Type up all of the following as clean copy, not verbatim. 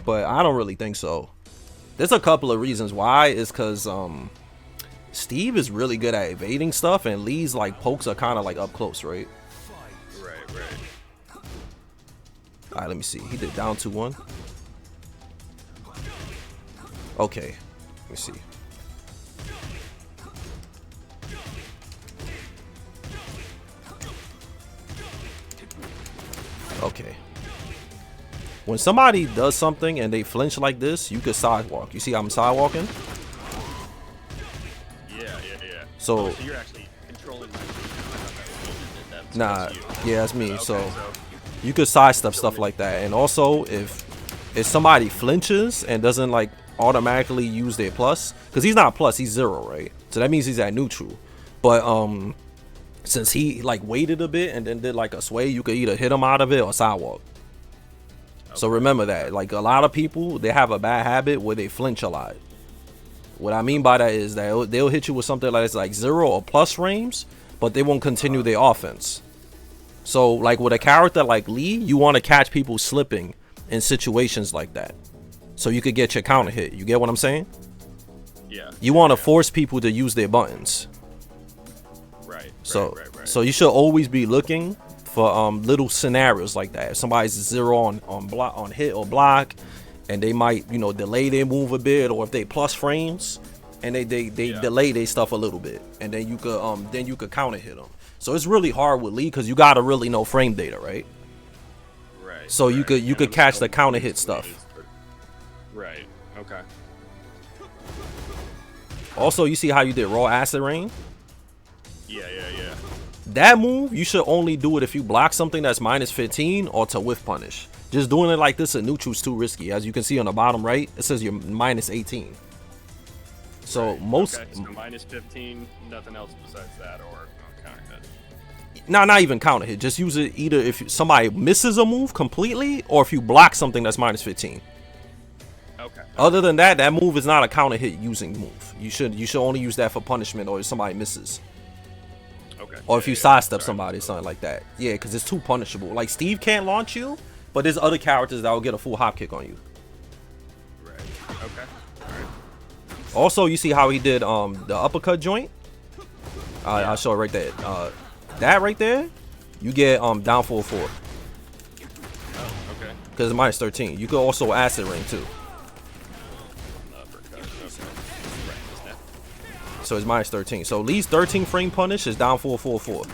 but I don't really think so. There's a couple of reasons why. Is because Steve is really good at evading stuff, and Lee's like pokes are kind of like up close, right? Right. All right, let me see. He did down 2-1. Okay, let me see. Okay. When somebody does something and they flinch like this, you could sidewalk. You see how I'm sidewalking? Yeah. So you're actually controlling my nah, yeah, that's me. Okay, so you could sidestep stuff like that. And also, if somebody flinches and doesn't like automatically use their plus, because he's not plus, he's 0, right? So that means he's at neutral. But since he like waited a bit and then did like a sway, you could either hit him out of it or sidewalk. So remember that. Like a lot of people, they have a bad habit where they flinch a lot. What I mean by that is that they'll hit you with something that's like 0 or plus frames, but they won't continue their offense. So like with a character like Lee, you want to catch people slipping in situations like that, so you could get your counter hit. You get what I'm saying? Yeah. You want to force people to use their buttons. Right. So you should always be looking for little scenarios like that. If somebody's 0 on hit or block, and they might delay their move a bit, or if they plus frames and they delay their stuff a little bit, and then you could counter hit them. So it's really hard with Lee because you gotta really know frame data, right? Right. So you could catch the counter hit stuff. Right. Okay. Also, you see how you did raw acid rain? Yeah. That move, you should only do it if you block something that's -15 or to whiff punish. Just doing it like this in neutral is too risky. As you can see on the bottom right, it says you're -18. So most so -15, nothing else besides that, or counter hit. No, not even counter hit. Just use it either if somebody misses a move completely, or if you block something that's -15. Okay. Other than that, that move is not a counter hit using move. You should only use that for punishment, or if somebody misses. Okay. Or if you sidestep somebody, something like that. Yeah, because it's too punishable. Like Steve can't launch you, but there's other characters that will get a full hop kick on you. Right. Okay. All right. Also, you see how he did the uppercut joint? I'll show it right there. That right there, you get down 4-4. Oh, okay. Because it's -13. You could also acid ring too. Uppercut. Okay. Right. So it's -13. So Lee's 13 frame punish is down 4-4-4. Okay.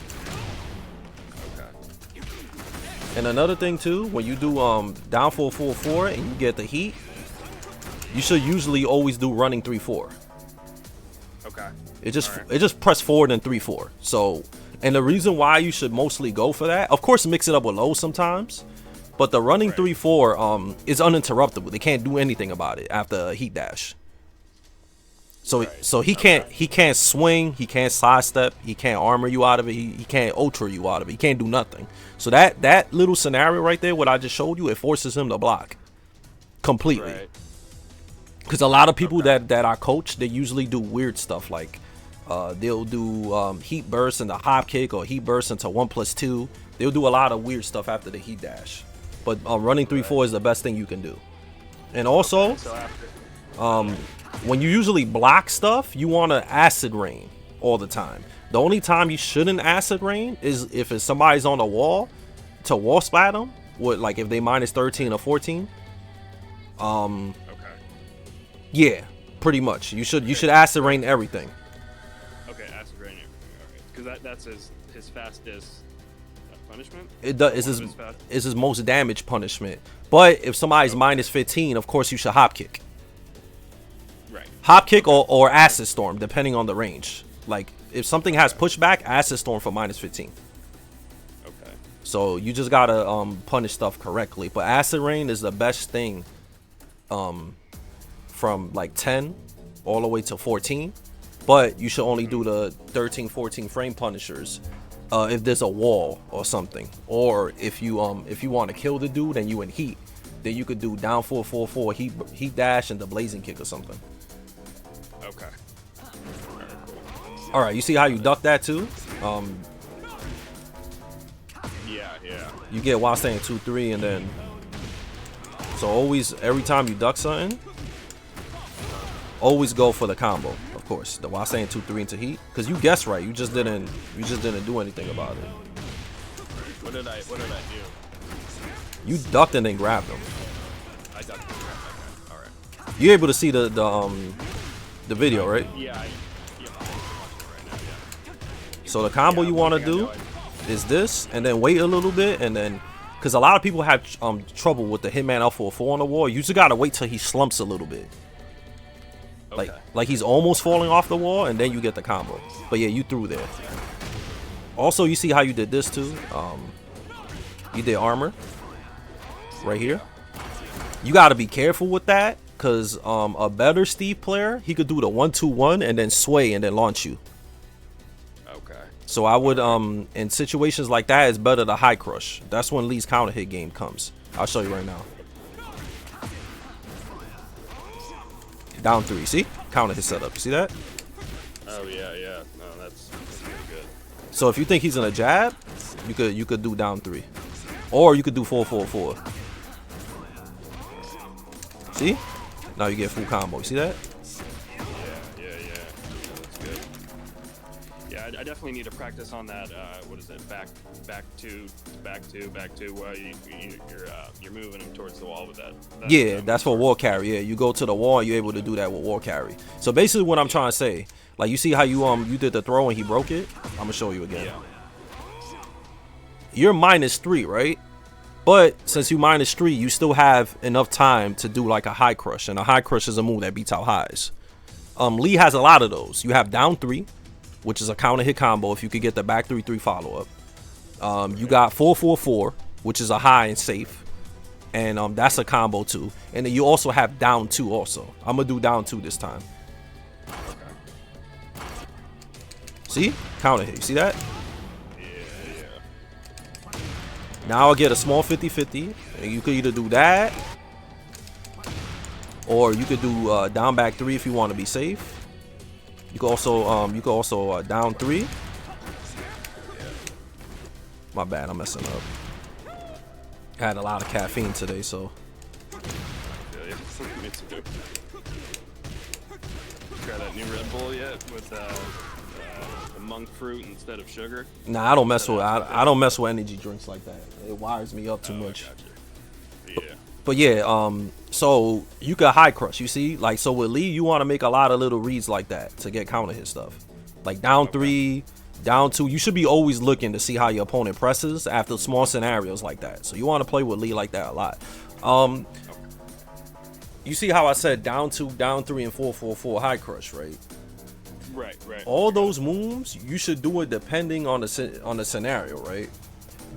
And another thing too, when you do down 4-4-4 and you get the heat, you should usually always do running 3-4. Okay. It just press forward and 3-4. So, and the reason why you should mostly go for that, of course, mix it up with low sometimes, but the running 3-4 is uninterruptible. They can't do anything about it after a heat dash. So he can't swing, he can't sidestep, he can't armor you out of it, he can't ultra you out of it, he can't do nothing. So that little scenario right there, what I just showed you, it forces him to block completely. Right. Because a lot of people that I coach, they usually do weird stuff like they'll do heat burst into hop kick, or heat burst into 1+2. They'll do a lot of weird stuff after the heat dash. But running 3-4 is the best thing you can do. And also, when you usually block stuff, you want to acid rain all the time. The only time you shouldn't acid rain is if somebody's on a wall to wall splat them with, like, if they -13 or 14. Yeah, pretty much. You should acid rain everything. Okay, acid rain everything. All right, because that's his fastest punishment. It's his most damage punishment. But if somebody's -15, of course you should hop kick. Right. Hop kick or acid storm, depending on the range. Like if something has pushback, acid storm for -15. Okay. So you just gotta punish stuff correctly. But acid rain is the best thing. From like 10 all the way to 14, but you should only do the 13, 14 frame punishers if there's a wall or something, or if you want to kill the dude and you in heat, then you could do down 4-4-4 heat dash and the blazing kick or something. Okay. All right, you see how you duck that too? Yeah. You get while staying 2-3, and then So always, every time you duck something, always go for the combo. Of course, the while saying 2-3 into heat, because you guessed right. You just didn't do anything about it. What did I do? You ducked and then grabbed him. I ducked and grabbed that guy. All right. You're able to see the video, right? Yeah. I'm watching it right now. Yeah. So the combo you want to do is this, and then wait a little bit, and then, because a lot of people have trouble with the Hitman L4-4 on the wall. You just gotta wait till he slumps a little bit. Okay. Like he's almost falling off the wall, and then you get the combo. But yeah, you threw there. Also, you see how you did this too. You did armor right here. You got to be careful with that, because a better Steve player, he could do the 1-2-1 and then sway and then launch you. Okay. So I would in situations like that, it's better to high crush. That's when Lee's counter hit game comes. I'll show you right now. Down 3, see? Counter hit setup. You see that? Oh yeah. No, that's pretty good. So if you think he's in a jab, you could do down 3, or you could do 4-4-4. See? Now you get full combo. You see that? Yeah. That's good. Yeah, I definitely need to practice on that. What is it? Back two. While you're moving him towards the wall with that. Yeah, that's for wall carry. Yeah, you go to the wall and you're able to do that with wall carry. So basically, what I'm trying to say, like you see how you did the throw and he broke it. I'm gonna show you again. Yeah. You're -3, right? But since you -3, you still have enough time to do like a high crush, and a high crush is a move that beats out highs. Lee has a lot of those. You have down 3, which is a counter hit combo if you could get the back 3-3 follow up. You got 4-4-4, which is a high and safe, and that's a combo too. And then you also have down 2 also. I'm gonna do down 2 this time. See? Counter hit. You see that? Yeah. Now I'll get a small 50-50, and you could either do that, or you could do down back 3 if you want to be safe. You could also down 3. My bad, I'm messing up. I had a lot of caffeine today, so. Me too. Try that new Red Bull yet with the monk fruit instead of sugar? Nah, I don't mess with I don't mess with energy drinks like that. It wires me up too much. Gotcha. Yeah. But yeah, so you could high crush. You see, like so with Lee, you want to make a lot of little reads like that to get counter hit stuff, like down 3. Down 2, you should be always looking to see how your opponent presses after small scenarios like that. So you want to play with Lee like that a lot. You see how I said down 2, down 3, and 4-4-4 high crush, right? Right. All those moves, you should do it depending on the scenario, right?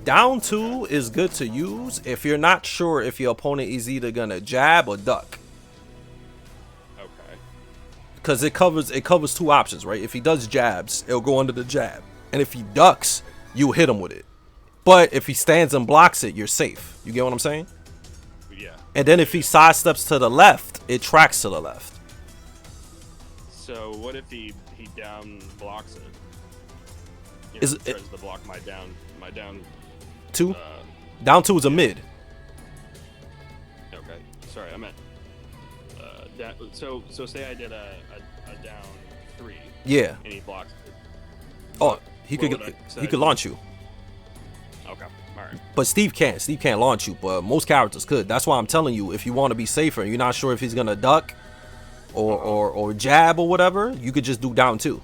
Down 2 is good to use if you're not sure if your opponent is either gonna jab or duck. Because it covers 2 options, right? If he does jabs, it'll go under the jab, and if he ducks, you hit him with it. But if he stands and blocks it, you're safe. You get what I'm saying? Yeah. And then if he sidesteps to the left, it tracks to the left. So what if he down blocks it? Is it tries to block my down 2? Down 2 is a mid. Okay. Sorry, I meant. So say I did a down 3. Yeah. And he blocks it. Oh, he could launch you. Okay. All right. But Steve can't. Steve can't launch you, but most characters could. That's why I'm telling you, if you want to be safer and you're not sure if he's gonna duck or jab or whatever, you could just do down 2.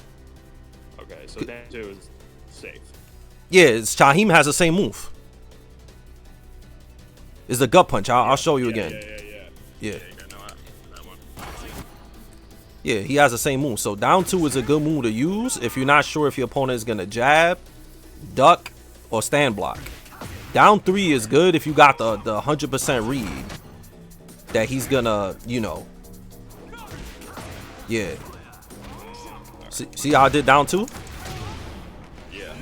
Okay, so down 2 is safe. Yeah, Shaheem has the same move. It's the gut punch. I'll show you again. Yeah. Yeah, he has the same move. So down 2 is a good move to use if you're not sure if your opponent is gonna jab, duck, or stand block. Down 3 is good if you got the 100% read that he's gonna, yeah. See how I did down 2? Yeah.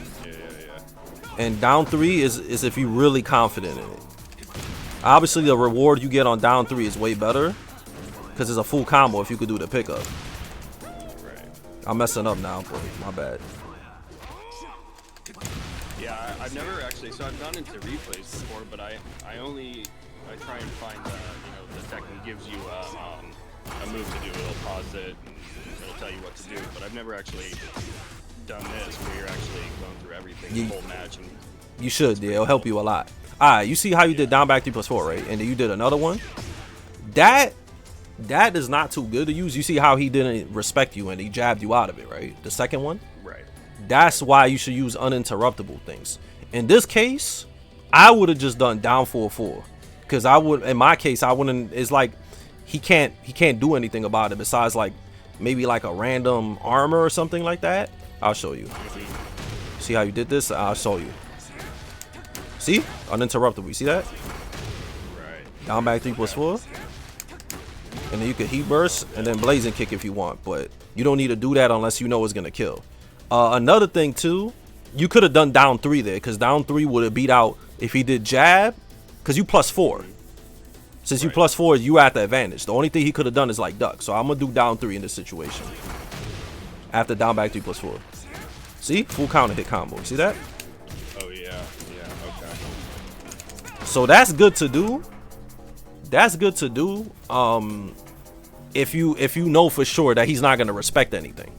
And down 3 is if you're really confident in it. Obviously, the reward you get on down 3 is way better because it's a full combo if you could do the pickup. Right. I'm messing up now, but my bad. Yeah, I've never actually. So I've gone into replays before, but I only try and find the Tekken gives you a move to do. It'll pause it and it'll tell you what to do. But I've never actually done this where you're actually going through everything the whole match. And you should. Yeah, it'll help you a lot. All right, you see how you did down back 3+4, right? And then you did another one. That is not too good to use. You see how he didn't respect you and he jabbed you out of it, right? The second one. Right. That's why you should use uninterruptible things. In this case, I would have just done down 4-4, because I would. In my case, I wouldn't. It's like he can't do anything about it besides like maybe like a random armor or something like that. I'll show you. See how you did this? I'll show you. See? Uninterruptible. You see that? Right. Down back 3+4. And then you can heat burst and then blazing kick if you want. But you don't need to do that unless you know it's going to kill. Another thing too, you could have done down 3 there, because down 3 would have beat out if he did jab, because you +4. Since you +4, you at the advantage. The only thing he could have done is like duck. So I'm going to do down 3 in this situation. After down back 3+4. See? Full counter hit combo. See that? Oh, yeah. Yeah, okay. So that's good to do. That's good to do. If you know for sure that he's not going to respect anything.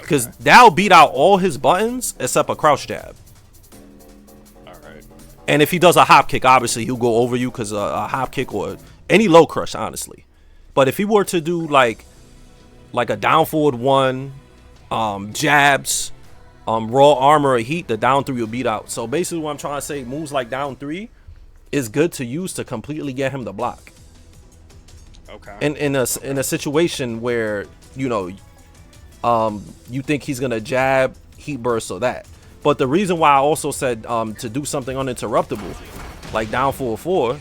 Because that'll beat out all his buttons except a crouch jab. Alright. And if he does a hop kick, obviously he'll go over you, because a hop kick or any low crush, honestly. But if he were to do like a down forward 1, jabs, raw armor or heat, the down 3 will beat out. So basically what I'm trying to say, moves like down 3 is good to use to completely get him to block. Okay. And in a situation where, you know, you think he's gonna jab, heat burst, or that. But the reason why I also said to do something uninterruptible, like down 4-4,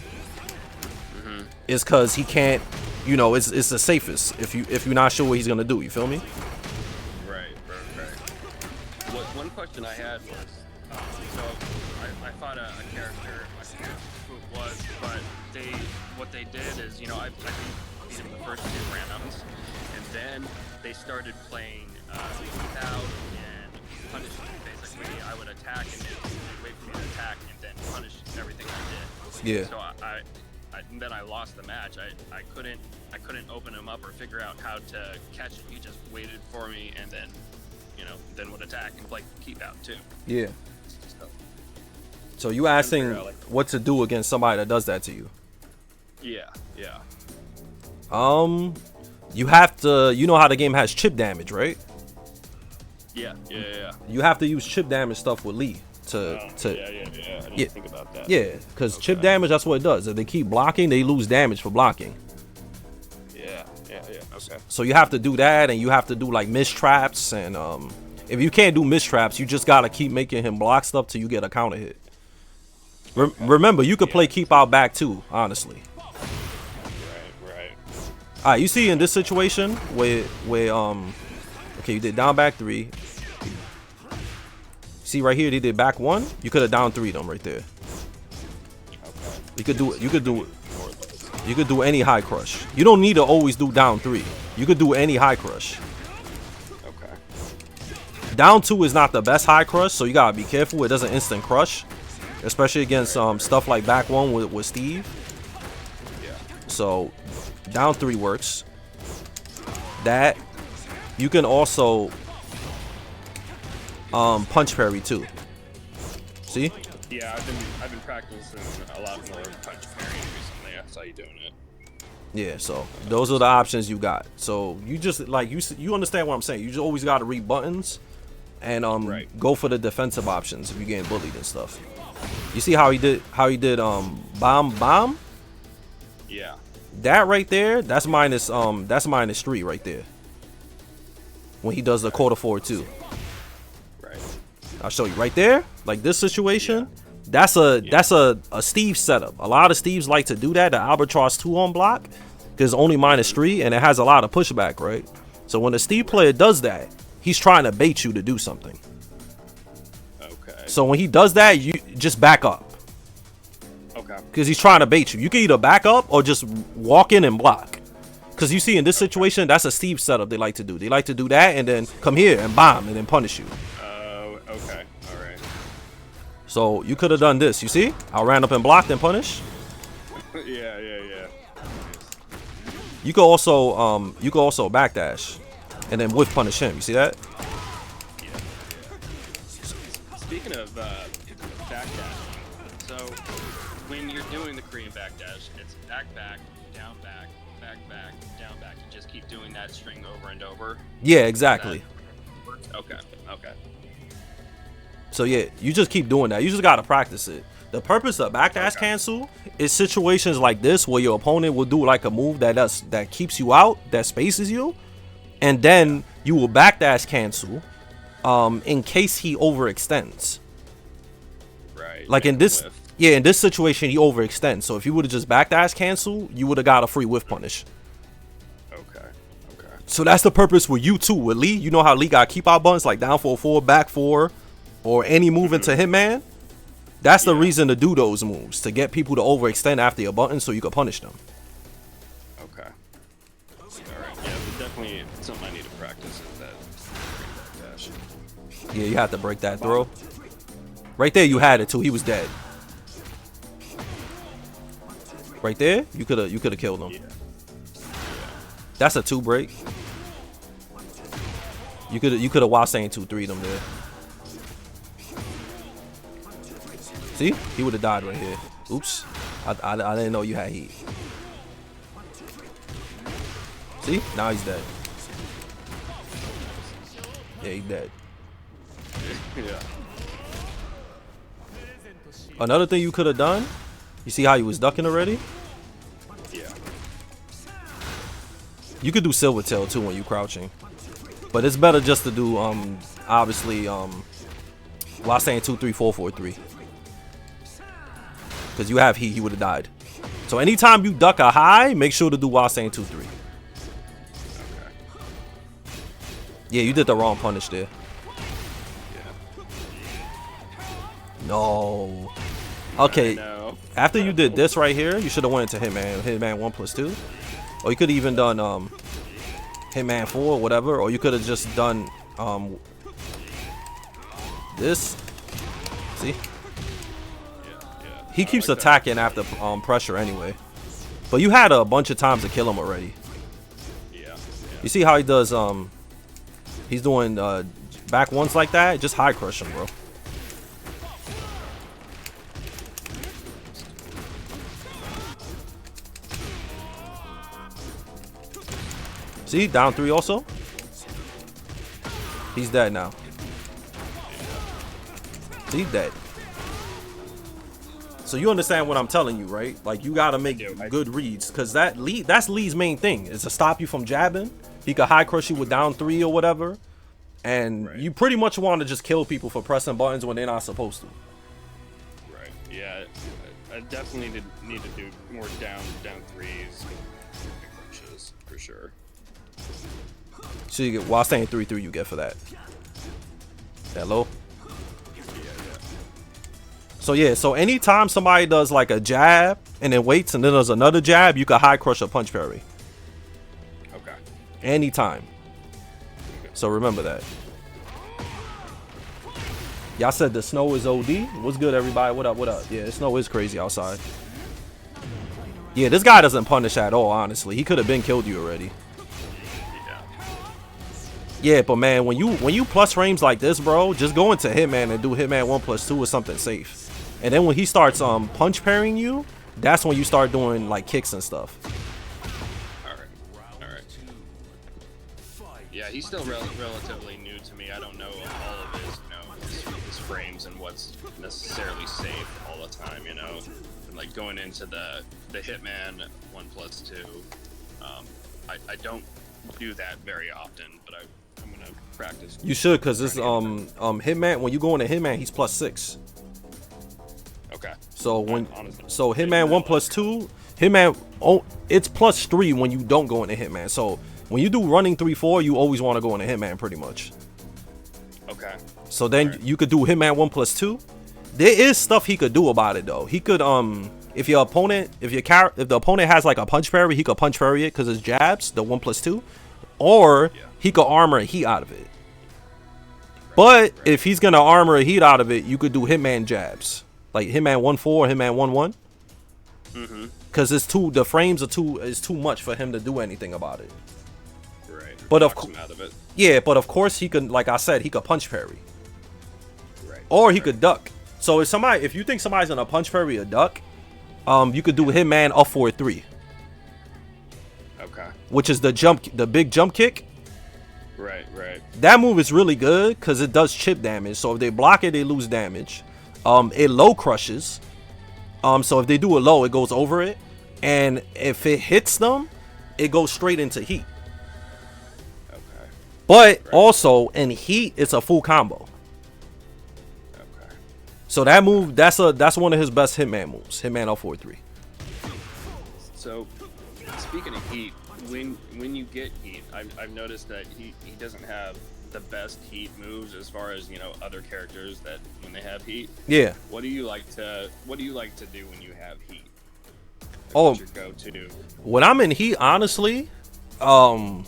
is because he can't, you know, it's the safest if you're not sure what he's gonna do. You feel me? Right. One question I had was, so I fought a character, I forget who it was, but what they did is, you know, I beat him the first 2 randoms, and then they started playing heat out and punishment. Basically, I would attack and then wait for me to attack and then punish everything I did. Yeah. So and then I lost the match. I couldn't open him up or figure out how to catch him. He just waited for me and then, you know, then would attack and play keep out too. Yeah. So you asking what to do against somebody that does that to you? Yeah. You have to, you know how the game has chip damage, right? Yeah. You have to use chip damage stuff with Lee to I didn't think about that. Yeah, because chip damage, that's what it does. If they keep blocking, they lose damage for blocking. Yeah. Okay. So you have to do that, and you have to do like mist traps, and if you can't do mist traps, you just gotta keep making him block stuff till you get a counter hit. Remember, you could play keep out back too, honestly. Right. All right, you see in this situation where okay, you did down back 3. See right here, they did back 1. You could have down 3 them right there. Okay. You could do any high crush. You don't need to always do down 3. You could do any high crush. Okay. Down 2 is not the best high crush, so you gotta be careful. It doesn't instant crush, especially against stuff like back 1 with Steve. Yeah. So down 3 works. That you can also punch parry too. See? Yeah, I've been practicing a lot more punch parrying recently. I saw you doing it. Yeah, so those are the options you got. So you just like you understand what I'm saying. You just always got to read buttons and go for the defensive options if you're getting bullied and stuff. You see how he did bomb? Yeah. That right there, that's -3 right there. When he does the quarter forward too. Right. I'll show you right there. Like this situation, that's a Steve setup. A lot of Steves like to do that. The Albatross 2 on block, because only -3 and it has a lot of pushback, right? So when a Steve player does that, he's trying to bait you to do something. Okay. So when he does that, you just back up. Okay. Because he's trying to bait you. You can either back up or just walk in and block. Because you see in this situation, that's a Steve setup they like to do. They like to do that and then come here and bomb and then punish you. Okay. All right. So you could have done this. You see? I ran up and blocked and punished. Yeah. You could also backdash, and then whiff punish him. You see that? Yeah. Speaking of backdash, so when you're doing the Korean backdash, it's back, down, back, down, back. You just keep doing that string over and over. Yeah, exactly. Okay. So yeah, you just keep doing that. You just gotta practice it. The purpose of backdash cancel is situations like this where your opponent will do like a move that keeps you out, that spaces you, and then you will backdash cancel in case he overextends. Right. Like in this situation he overextends. So if you would have just backdash cancel, you would have got a free whiff punish. Okay. So that's the purpose with you too. With Lee, you know how Lee got keep out buttons like down 4, back 4, or any move into Hitman. That's the reason to do those moves, to get people to overextend after your button so you can punish them. Okay. Alright, yeah, but definitely something I need to practice is that dash. Yeah, you have to break that throw. Right there you had it too, he was dead. Right there, you could have killed him. Yeah. That's a 2 break. You could have while saying 2-3 them there. See? He would have died right here. Oops. I didn't know you had heat. See? Now he's dead. Yeah, he's dead. Yeah. Another thing you could have done, you see how he was ducking already? Yeah. You could do Silvertail too when you crouching. But it's better just to do obviously while saying 2-3, 4-4-3. Because you have heat, he would have died. So anytime you duck a high, make sure to do while saying 2-3. Okay. Yeah, you did the wrong punish there. Yeah. No. Okay. No. After you did this right here, you should have went into Hitman 1+2. Or you could have even done Hitman 4 or whatever. Or you could have just done this. See? He keeps attacking after pressure anyway. But you had a bunch of times to kill him already. Yeah. You see how he does he's doing back ones like that? Just high crush him, bro. See, down 3 also. He's dead now. He's dead. So you understand what I'm telling you, right? Like you gotta make good reads, because that's Lee's main thing, is to stop you from jabbing. He could high crush you with down 3 or whatever, and you pretty much want to just kill people for pressing buttons when they're not supposed to. Right. Yeah. I definitely need to do more down 3s crunches for sure. So you get while staying 3-3, you get for that. Hello. So yeah, so anytime somebody does like a jab and then waits and then does another jab, you can high crush a punch parry. Okay. Anytime. So remember that. Y'all said the snow is OD. What's good, everybody? What up? What up? Yeah, the snow is crazy outside. Yeah, this guy doesn't punish at all, honestly. He could have been killed you already. Yeah, but man, when you plus frames like this, bro, just go into Hitman and do Hitman 1+2 or something safe. And then when he starts punch parrying you, that's when you start doing like kicks and stuff. All right. Yeah, he's still relatively new to me. I don't know all of his frames and what's necessarily safe all the time, you know. And like going into the Hitman 1+2, I don't do that very often, but I'm gonna practice. You should, because this Hitman, when you go into Hitman, he's +6. Okay. So Hitman 1+2, Hitman it's +3 when you don't go into Hitman. So when you do running 3-4, you always want to go into Hitman pretty much. Okay. So then you could do Hitman 1+2. There is stuff he could do about it though. He could if the opponent has like a punch parry, he could punch parry it because it's jabs, the 1+2, or he could armor a heat out of it. But if he's gonna armor a heat out of it, you could do Hitman jabs, like Hitman 1-4, Hitman 1-1. because the frames are too much for him to do anything about it. Right. But Knocks him out of it. yeah, but of course he could, like I said, he could punch parry. Right. Or he could duck. So if you think somebody's gonna punch parry or duck, you could do Hitman up forward 3. Okay. Which is the big jump kick. Right. That move is really good because it does chip damage. So if they block it, they lose damage. It low crushes. So if they do a low, it goes over it, and if it hits them, it goes straight into heat. Okay. But also in heat, it's a full combo. Okay. So that move, that's one of his best Hitman moves. Hitman L43. So, speaking of heat, when you get heat, I've noticed that he doesn't have the best heat moves as far as, you know, other characters that when they have heat. Yeah. What do you like to do when you have heat? Oh, what's your go-to? when I'm in heat, honestly, I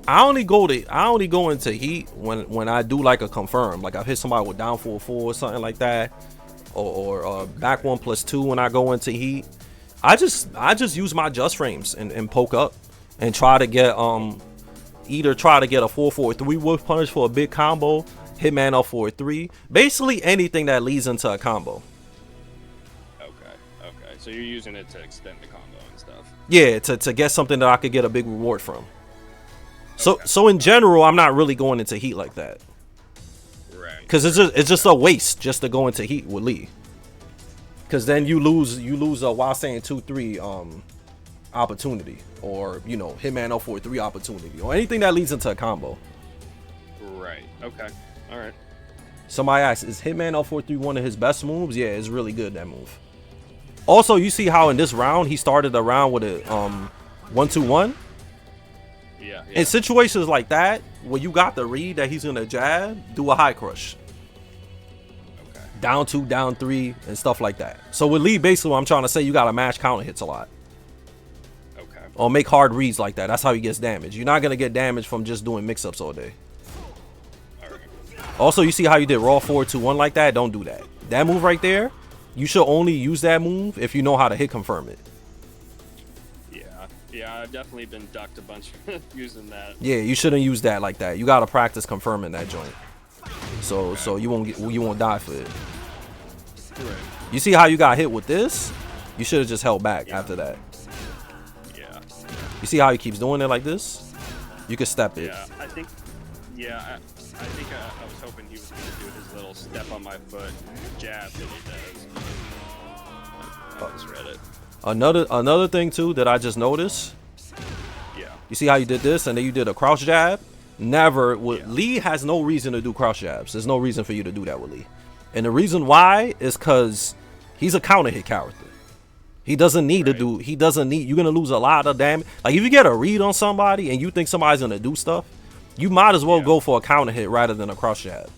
only go into heat when I do like a confirm, like I've hit somebody with down 4 or something like that, or back 1+2 when I go into heat. I just use my just frames and poke up and try to get either try to get a 4-4-3 wolf punish for a big combo, Hitman L43, basically anything that leads into a combo. Okay. So you're using it to extend the combo and stuff. Yeah, to get something that I could get a big reward from. So in general, I'm not really going into heat like that. Right. Because it's just a waste just to go into heat with Lee. Because then you lose a while saying 2-3 opportunity, or you know, Hitman L43 opportunity, or anything that leads into a combo. Right. Okay. All right. Somebody asked, is Hitman L43 one of his best moves? Yeah, it's really good, that move. Also, you see how in this round he started the round with a 1-2-1. Yeah. In situations like that, where you got the read that he's gonna jab, do a high crush. Okay. Down 2, down 3, and stuff like that. So with Lee, basically what I'm trying to say, you gotta match counter hits a lot. Okay. Or make hard reads like that. That's how he gets damage. You're not gonna get damage from just doing mix-ups all day. All right. Also, you see how you did raw 4-2-1 like that? Don't do that. That move right there, you should only use that move if you know how to hit confirm it. Yeah, I've definitely been ducked a bunch using that. Yeah, you shouldn't use that like that. You gotta practice confirming that joint. So you won't die for it. Right. You see how you got hit with this? You should have just held back after that. Yeah. You see how he keeps doing it like this? You could step it. Yeah, I think I was hoping he was going to do his little step on my foot jab that he does. I just read it. Another thing too that I just noticed. Yeah. You see how you did this and then you did a crouch jab? Never. Lee has no reason to do crouch jabs. There's no reason for you to do that with Lee. And the reason why is because he's a counter hit character. He doesn't need to do, you're going to lose a lot of damage. Like if you get a read on somebody and you think somebody's going to do stuff, you might as well go for a counter hit rather than a crouch jab.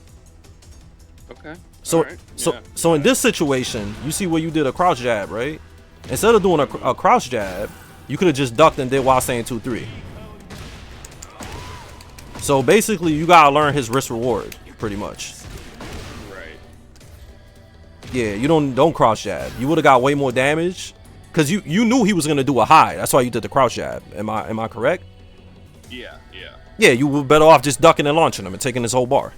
Okay. So in this situation, you see where you did a crouch jab, right? Instead of doing a crouch jab, you could have just ducked and did while saying 2-3. So basically, you gotta learn his risk reward, pretty much. Right. Yeah, you don't crouch jab. You would have got way more damage, cause you knew he was gonna do a high. That's why you did the crouch jab. Am I correct? Yeah. Yeah, you were better off just ducking and launching him and taking his whole bar.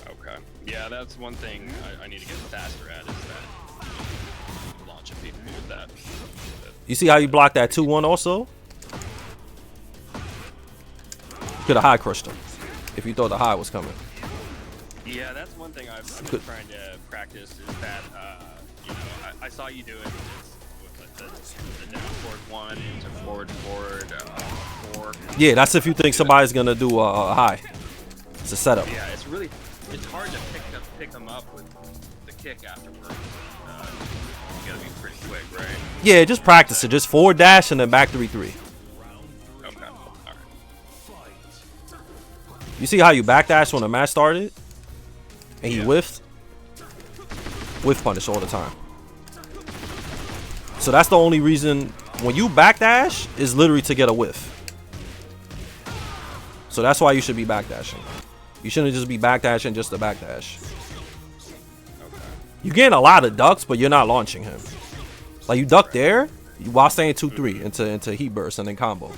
Okay. Yeah, that's one thing I need to get faster at, is that launching people with that. You see how you blocked that 2-1 also? Could have high crushed him if you thought the high was coming. Yeah, that's one thing I've been trying to practice, is that, you know, I saw you do it with the down forward 1 into forward 4. Yeah, that's if you think somebody's gonna do a high. It's a setup. Yeah, it's hard to pick them up with the kick afterwards. You gotta be pretty quick, right? Yeah, just practice it. Just forward dash and then back 3-3. Okay, all right. You see how you backdash when the match started? And he whiffed? Whiff punish all the time. So that's the only reason when you backdash is literally to get a whiff. So that's why you should be backdashing. You shouldn't just be backdashing just to backdash. Okay. You gain a lot of ducks, but you're not launching him. Like you duck there, while staying 2-3 into heat burst and then combo. Okay.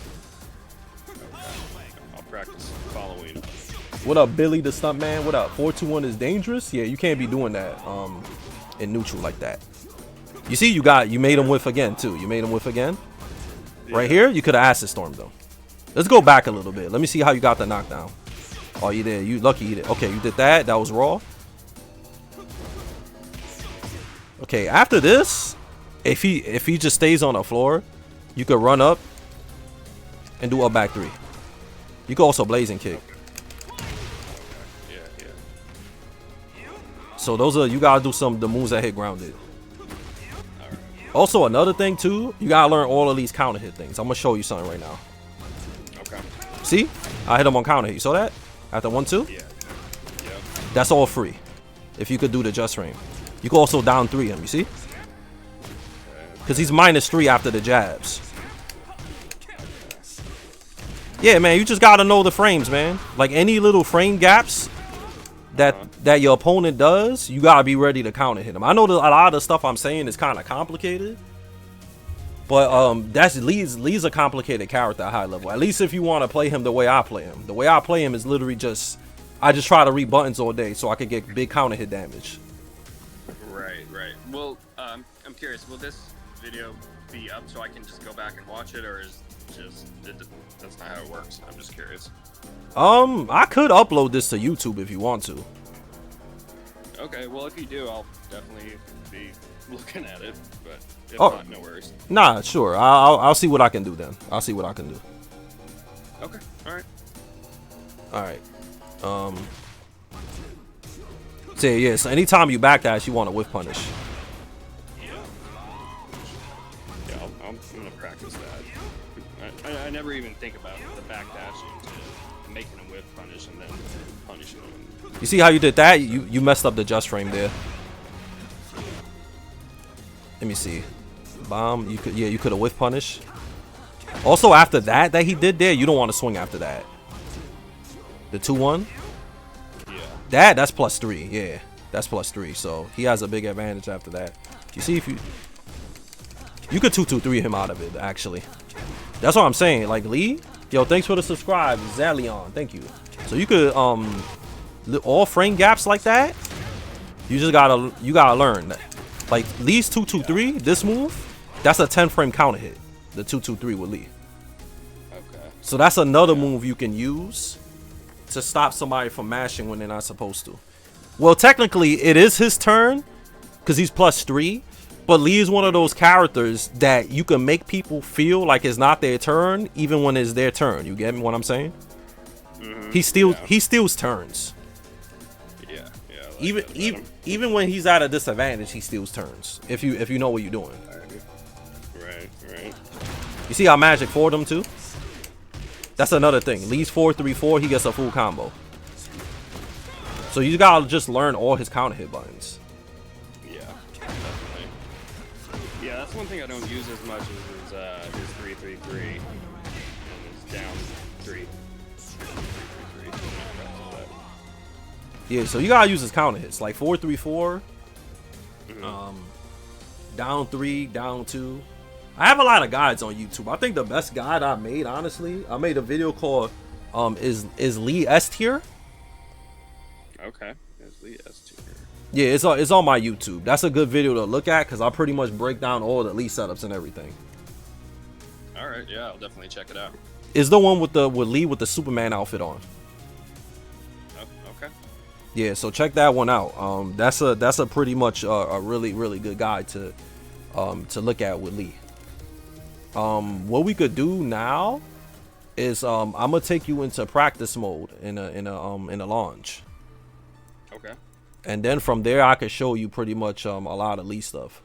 I'll practice following. What up, Billy the Stuntman? What up? 4-2-1 is dangerous. Yeah, you can't be doing that in neutral like that. You see, you made him whiff again too. You made him whiff again. Yeah. Right here, you could have acid stormed them. Let's go back a little bit. Let me see how you got the knockdown. Oh, you did. You lucky you did. Okay, you did that. That was raw. Okay, after this, if he just stays on the floor, you could run up and do a back 3. You could also blazing kick. Yeah. So those are, you gotta do the moves that hit grounded. All right. Also another thing too, you gotta learn all of these counter hit things. I'm gonna show you something right now. Okay. See, I hit him on counter hit. You saw that? After 1-2. Yeah. That's all free. If you could do the just frame, you could also down 3 him. You see? Because he's -3 after the jabs. Yeah, man, you just gotta know the frames, man. Like any little frame gaps that your opponent does, you gotta be ready to counter hit him. I know that a lot of the stuff I'm saying is kind of complicated, but that's Lee's a complicated character at high level. At least if you want to play him the way I play him. The way I play him is literally I just try to read buttons all day so I could get big counter hit damage. Right. Well, I'm curious. Will this video be up so I can just go back and watch it, or is that's not how it works? I'm just curious. I could upload this to YouTube if you want to. Okay, well if you do, I'll definitely be looking at it. But if Oh. not, no worries. Nah, sure. I'll see what I can do then. I'll see what I can do. Okay, all right. All right. So yeah. So anytime you backdash, you want to whiff punish. Yeah, I'm gonna practice that. I never even think about the backdashing to making a whip punish and then punishing him. You see how you did that? You messed up the just frame there. Let me see. Bomb. You could have whiff punish. Also after that he did there, you don't want to swing after that. The 2-1. Yeah. That's +3. Yeah, that's +3. So he has a big advantage after that. You see if you could 2-2-3 him out of it actually. That's what I'm saying. Like Lee, yo, thanks for the subscribe, Zalion. Thank you. So you could all frame gaps like that. You gotta learn that. Like Lee's 2-2-3. This move, that's a 10 frame counter hit. The 2-2-3 with Lee. Okay. So that's another move you can use to stop somebody from mashing when they're not supposed to. Well, technically it is his turn because he's +3. But Lee is one of those characters that you can make people feel like it's not their turn, even when it's their turn. You get me what I'm saying? Mm-hmm. He steals turns. Yeah. Even when he's at a disadvantage, he steals turns. If you know what you're doing. Right. You see how Magic forward him too? That's another thing. Lee's 4-3-4, he gets a full combo. So you gotta just learn all his counter hit buttons. Yeah, that's one thing I don't use as much as his 3-3-3 and his down 3. Yeah, so you gotta use his counter hits like 4-3-4, down 3, down 2. I have a lot of guides on YouTube. I think the best guide I made, honestly, I made a video called "Is Lee S tier?" Okay, is Lee S tier? Yeah, it's on my YouTube. That's a good video to look at because I pretty much break down all the Lee setups and everything. All right, yeah, I'll definitely check it out. It's the one with Lee with the Superman outfit on. Oh, okay. Yeah, so check that one out. That's a pretty much a really good guide to look at with Lee. What we could do now is I'm gonna take you into practice mode in a launch. Okay. And then from there, I could show you pretty much a lot of Lee stuff.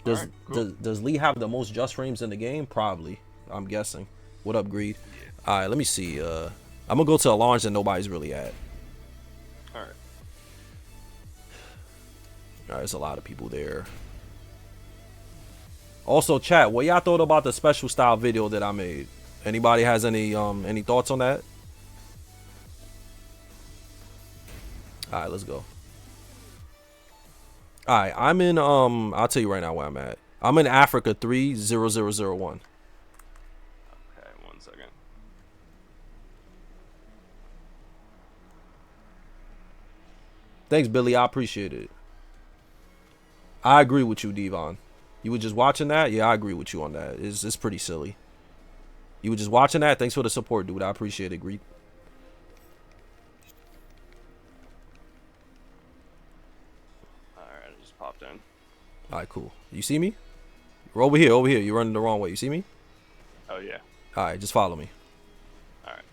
Alright, cool. Does Lee have the most just frames in the game? Probably. I'm guessing. What up, Greed? Yeah. All right, let me see. I'm gonna go to a launch that nobody's really at. All right. All right, there's a lot of people there. Also, chat, what y'all thought about the special style video that I made? Anybody has any thoughts on that? All right, let's go. All right, I'm in I'll tell you right now where I'm at. I'm in Africa 30001. Okay, 1 second. Thanks, Billy. I appreciate it. I agree with you, Devon. You were just watching that? Yeah, I agree with you on that. It's pretty silly. You were just watching that? Thanks for the support, dude. I appreciate it, Greek. Alright, I just popped in. Alright, cool. You see me? We're over here, over here. You're running the wrong way. You see me? Oh, yeah. Alright, just follow me. Alright.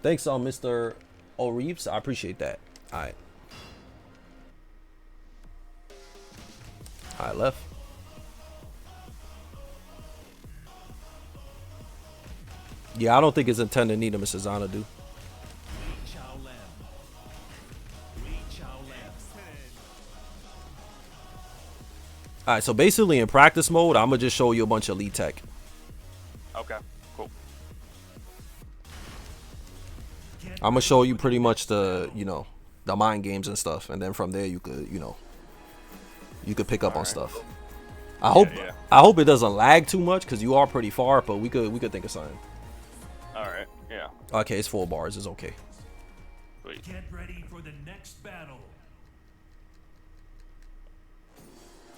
Thanks, Mr. O'Reeves. I appreciate that. Alright. Alright, left. Yeah, I don't think it's intended neither, Mr. Xanadu. Alright, so basically in practice mode, I'm going to just show you a bunch of lead tech. Okay, cool. I'm going to show you pretty much the, you know, the mind games and stuff. And then from there, you could, you know, you could pick up on stuff. I hope it doesn't lag too much because you are pretty far, but we could think of something. Alright, yeah. Okay, it's 4 bars. It's okay. Sweet. Get ready for the next battle.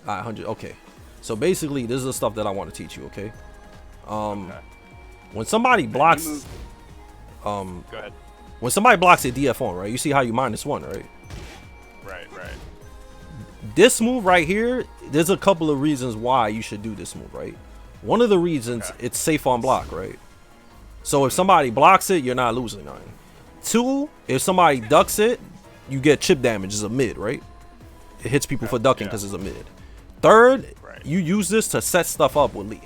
Alright, 100. Okay. So basically, this is the stuff that I want to teach you, okay? Okay. When somebody blocks... Go ahead. When somebody blocks a DF on, right? You see how you -1, right? Right, right. This move right here, there's a couple of reasons why you should do this move, right? One of the reasons, it's safe on block, right? So if somebody blocks it, you're not losing nothing. 2, if somebody ducks it, you get chip damage as a mid, right? It hits people for ducking because it's a mid. 3rd, you use this to set stuff up with Lee.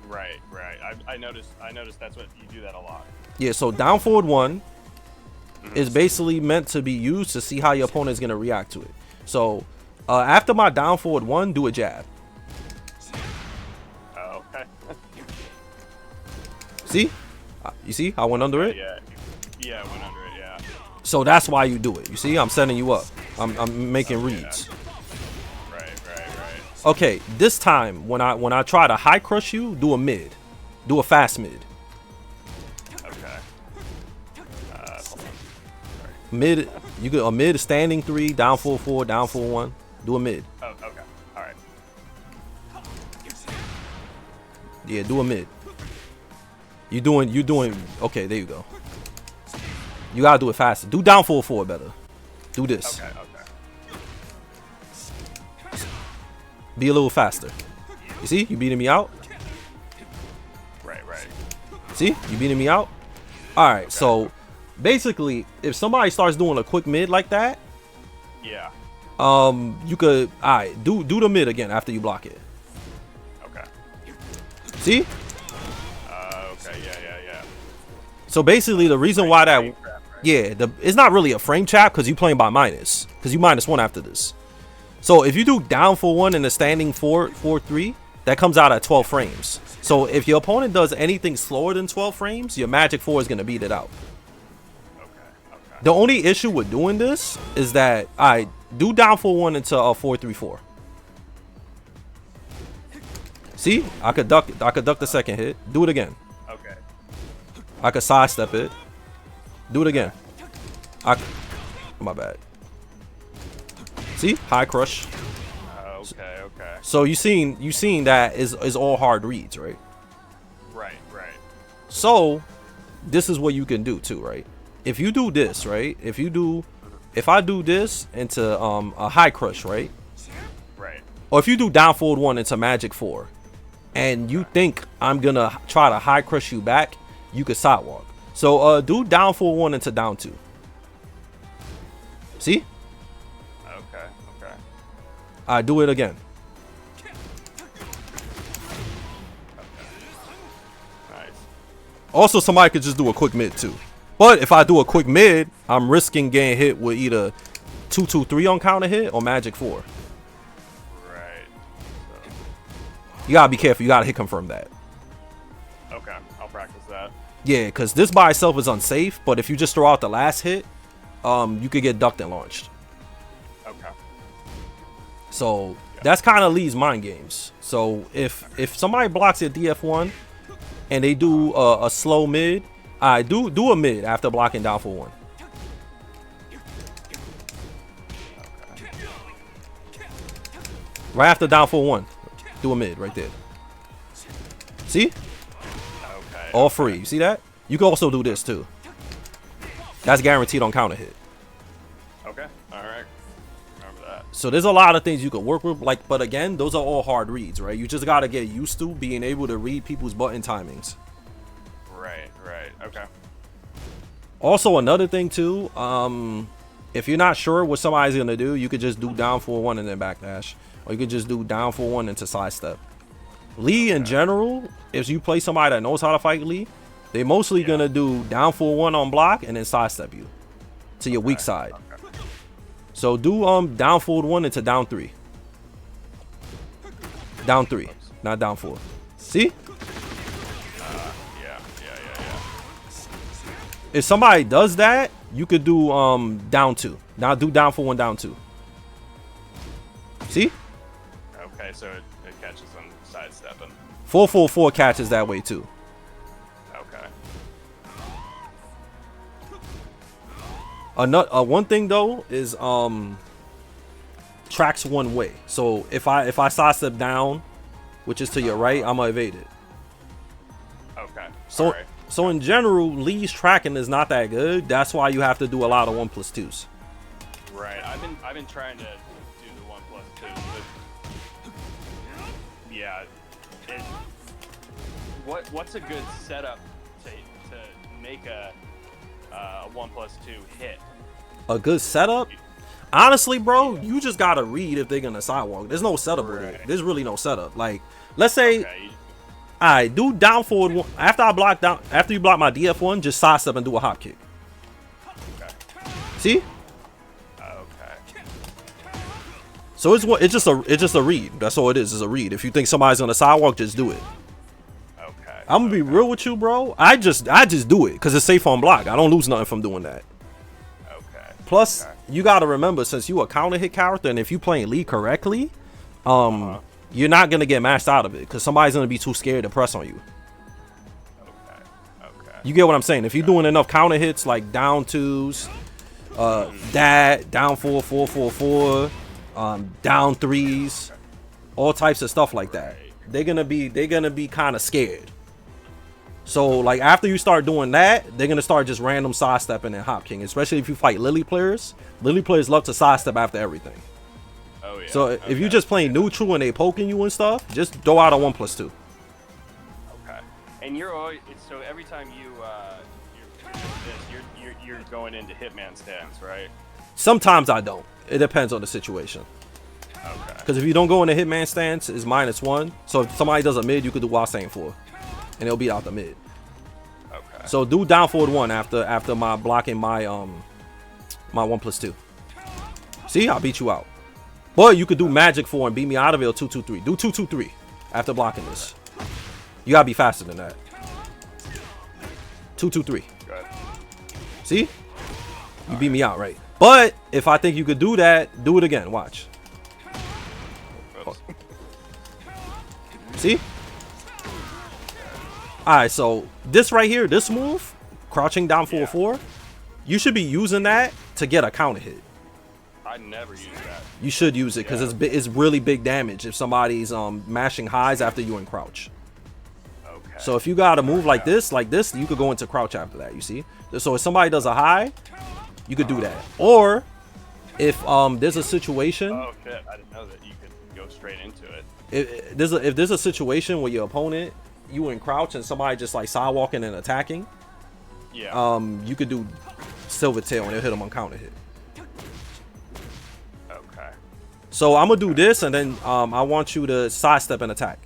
Right, right. I noticed that's what you do that a lot. Yeah, so down forward 1 is basically meant to be used to see how your opponent is going to react to it. So after my down forward 1, do a jab. Oh, okay. See? You see? I went under it? Yeah. Yeah, I went under it, yeah. So that's why you do it. You see? I'm setting you up. I'm making reads. Right. Okay, this time when I try to high crush you, do a mid. Do a fast mid. Okay. Mid, you get a mid standing 3, down 4, down 4-1. Do a mid. Oh, okay. All right. Yeah, do a mid. You doing okay, there you go. You gotta do it faster. Do down 4 better. Do this. Okay. Be a little faster. You see? You beating me out? Right. See? You beating me out? Alright, so basically, if somebody starts doing a quick mid like that, yeah. You could do the mid again after you block it. Okay. See? Okay, yeah. So basically the reason why that it's not really a frame trap because you playing by minus. Because you -1 after this. So if you do down 4-1 and a standing 4-3, that comes out at 12 frames. So if your opponent does anything slower than 12 frames, your magic 4 is gonna beat it out. Okay. The only issue with doing this is that I do down 4-1 into a 4-3-4. See, I could duck the second hit. Do it again. Okay. I could sidestep it. Do it again. My bad. See, high crush. Okay. So you seen that is all hard reads, right? Right. So this is what you can do too, right? If you do this, right? If I do this into a high crush, right? Right. Or if you do down forward 1 into magic 4, and you think I'm gonna try to high crush you back, you could sidewalk. So do down forward 1 into down 2. See? Okay. I do it again. Nice. Also, somebody could just do a quick mid too. But if I do a quick mid, I'm risking getting hit with either 2-2-3 on counter hit or magic 4. Right. You gotta be careful. You gotta hit confirm that. Okay, I'll practice that. Yeah, because this by itself is unsafe, but if you just throw out the last hit, you could get ducked and launched. Okay. So that's kind of Lee's mind games. So if somebody blocks your DF1 and they do a slow mid, I do a mid after blocking down for 1. Right after down for 1, do a mid right there. See? Okay. All free. You see that? You can also do this too. That's guaranteed on counter hit. Okay. All right. Remember that. So there's a lot of things you can work with, like, but again, those are all hard reads, right? You just gotta get used to being able to read people's button timings. Right. Right. Okay. Also, another thing too, if you're not sure what somebody's gonna do, you could just do down for 1 and then backdash, or you could just do down for 1 into sidestep. Lee in general, if you play somebody that knows how to fight Lee, they mostly gonna do down for 1 on block and then sidestep you to your weak side. So do down forward 1 into down 3. Down 3, not down 4. See? Yeah. If somebody does that, you could do down 2. Now do down for 1, down 2. See? Okay, so it catches them sidestepping. 4-4-4 catches that way too. Okay. Another one thing though is tracks one way. So if I sidestep down, which is to your right, I'm gonna evade it. Okay. So Alright. so in general, Lee's tracking is not that good. That's why you have to do a lot of 1+2s. Right. I've been trying to do the 1+2, but yeah. What's a good setup to make a 1+2 hit? A good setup? Honestly, bro, you just gotta read if they're gonna sidewalk. There's no setup with it. There's really no setup. Like, let's say, I do down forward 1 after I block down. After you block my DF1, just sidestep and do a hop kick. Okay. See? Okay. So it's just a read. That's all it is. It's a read. If you think somebody's gonna sidewalk, just do it. Okay. I'm gonna be real with you, bro. I just do it because it's safe on block. I don't lose nothing from doing that. Okay. Plus, Okay. you gotta remember, since you a counter hit character, and if you playing Lee correctly, you're not gonna get mashed out of it because somebody's gonna be too scared to press on you. Okay. Okay. You get what I'm saying? If you're doing enough counter hits like down 2s, down 4-4-4-4, down 3s, all types of stuff like that, they're gonna be kind of scared. So like after you start doing that, they're gonna start just random sidestepping and hop king, especially if you fight Lily players. Lily players love to sidestep after everything. Oh yeah. So if you're just playing neutral and they poking you and stuff, just throw out a 1+2. Okay. And you're always so every time you're going into Hitman stance, right? Sometimes I don't. It depends on the situation. Okay. Because if you don't go into Hitman stance, it's -1. So if somebody does a mid, you could do wild saying 4, and it'll beat out the mid. Okay. So do down forward 1 after my blocking my 1+2. See, I beat you out. But you could do magic 4 and beat me out of it, or 2-2-3. Do 2-2-3 after blocking this. You gotta be faster than that. 2-2-3. Good. See? You beat me out, right? But if I think you could do that, do it again. Watch. Oops. See? Alright, so this right here, this move, crouching down 4-4, you should be using that to get a counter hit. I never use that. You should use it because it's really big damage if somebody's mashing highs after you in crouch. Okay. So if you got a move like this, you could go into crouch after that, you see? So if somebody does a high, you could do that. Or if there's a situation, Oh shit! I didn't know that you could go straight into it. if there's a situation where your opponent, you in crouch and somebody just like sidewalking and attacking, Yeah. you could do silver tail and it'll hit them on counter hit. Okay. So I'm gonna do this, and then I want you to sidestep and attack.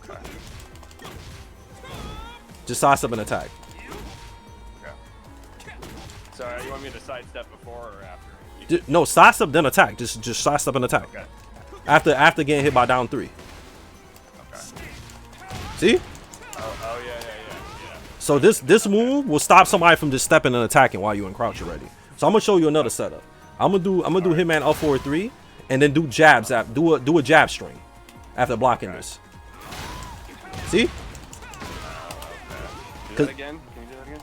Okay. Just sidestep and attack. Okay. So you want me to sidestep before or after? No, sidestep then attack. Just sidestep and attack. Okay. After getting hit by down 3. Okay. See? So this move will stop somebody from just stepping and attacking while you're in crouch already. So I'm gonna show you another setup. I'm gonna do Hitman up forward 3, and then do jabs. Do a jab string after blocking this. See? Do that again? Can you do that again?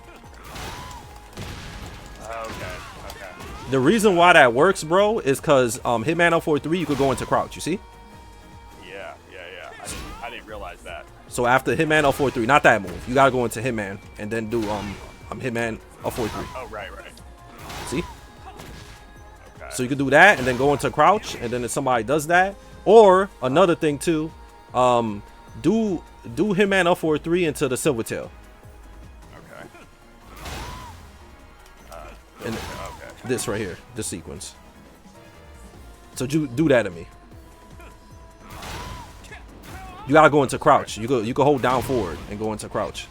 Okay. The reason why that works, bro, is because Hitman up forward 3, you could go into crouch. You see? Yeah. I didn't realize that. So after Hitman up forward 3, not that move. You gotta go into Hitman and then do Hitman up forward 3. Oh, right. See? Okay. So you can do that and then go into crouch, and then if somebody does that, or another thing too, do Hitman up forward 3 into the Silvertail. Okay. And Okay. this right here, this sequence. So do that to me. You gotta go into crouch. You can hold down forward and go into crouch.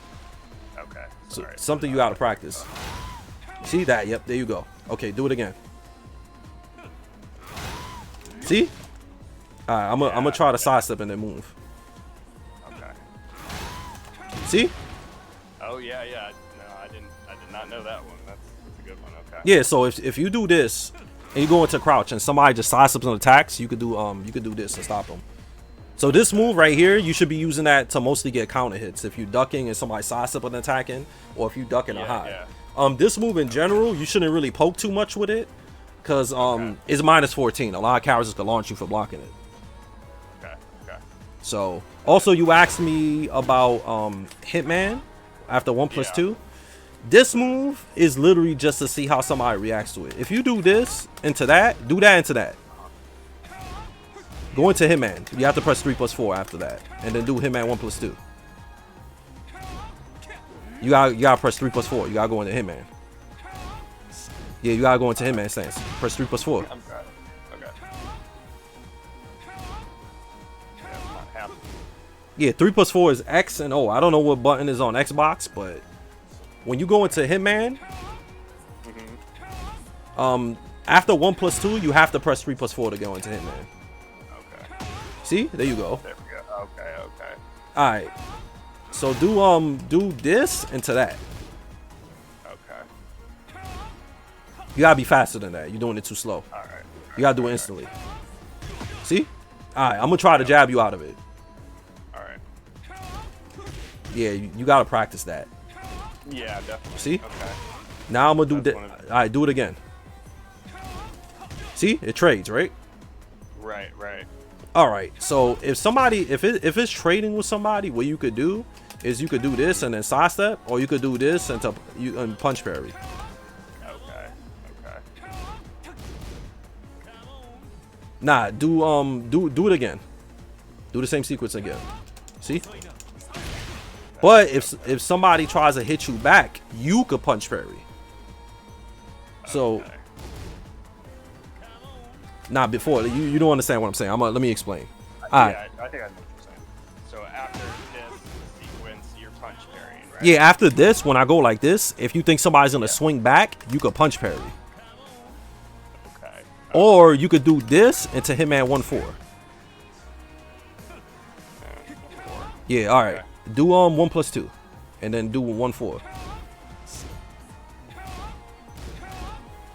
Okay. So Alright. something you gotta practice. See that? Yep, there you go. Okay, do it again. See? Alright, I'm gonna try to sidestep and then move. Okay. See? Oh yeah. No, I did not know that one. That's a good one. Okay. Yeah, so if you do this and you go into crouch and somebody just sidesteps and attacks, you could do this to stop them. So this move right here, you should be using that to mostly get counter hits. If you're ducking and somebody sidesteps and attacking, or if you ducking a high. This move in general, you shouldn't really poke too much with it, because it's minus 14. A lot of characters can launch you for blocking it. Okay. So also you asked me about Hitman after 1+2. This move is literally just to see how somebody reacts to it. If you do this into that, do that into that. Go into Hitman. You have to press 3+4 after that, and then do Hitman 1+2. You gotta press 3+4. You gotta go into Hitman. Yeah, you gotta go into Hitman stance. Press 3+4. I'm got it. Okay. Yeah, it's not happening. Yeah, 3+4 is X and O. I don't know what button is on Xbox, but when you go into Hitman, after 1+2, you have to press 3+4 to go into Hitman. Okay. See, there you go. There we go. Okay. All right. So do this into that. Okay. You gotta be faster than that. You're doing it too slow. All right. You gotta do it instantly. See? All right, I'm gonna try to jab you out of it. All right. Yeah, you gotta practice that. Yeah, definitely. See? Okay. Now I'm gonna do That's that. one of All right, do it again. See? It trades, right? Right. All right. So if it's trading with somebody, what you could do is you could do this and then sidestep, or you could do this and punch parry. Okay. Nah, do it again. Do the same sequence again. See? But if somebody tries to hit you back, you could punch parry. So Okay. nah, before you don't understand what I'm saying. Let me explain. All right. Yeah, I think I know what you're saying. So after this sequence, you're punch parrying, right? Yeah, after this, when I go like this, if you think somebody's gonna swing back, you could punch parry. Okay. Or you could do this into Hitman 1-4. Yeah, all right. Okay. Do 1+2, and then do 1-4.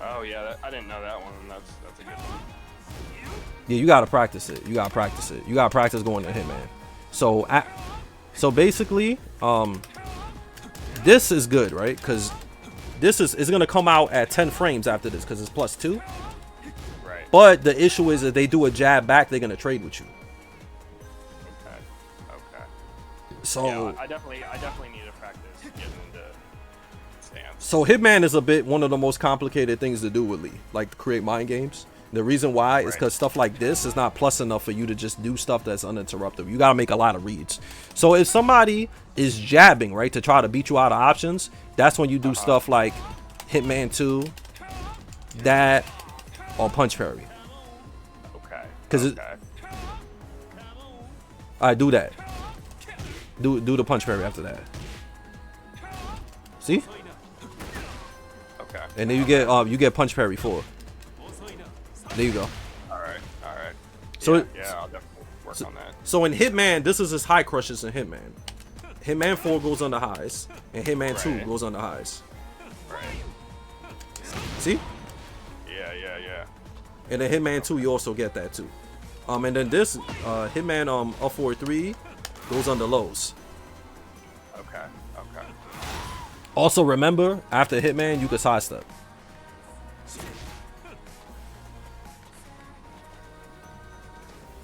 Oh yeah, I didn't know that one. That's a good one. Yeah, you gotta practice it. You gotta practice going to Hitman. So basically, this is good, right? Because this is gonna come out at 10 frames after this, because it's +2. Right. But the issue is, if they do a jab back, they're gonna trade with you. Okay. So Yeah, I definitely need to practice getting into stance. So Hitman is one of the most complicated things to do with Lee, like to create mind games. The reason why is because stuff like this is not plus enough for you to just do stuff that's uninterrupted. You gotta make a lot of reads. So if somebody is jabbing, right, to try to beat you out of options, that's when you do stuff like Hitman 2, that, or punch parry. Okay. Because I do that. Do the punch parry after that. See? Okay. And then you get punch parry 4. There you go. All right. So yeah, I'll definitely work on that. So in Hitman, this is his high crushes in Hitman. Hitman 4 goes on the highs, and Hitman 2 Right. goes on the highs. Right. See? Yeah, yeah, yeah. And then Hitman 2, you also get that too. And then this Hitman up 4-3 goes on the lows. Okay. Okay. Also remember, after Hitman, you can sidestep.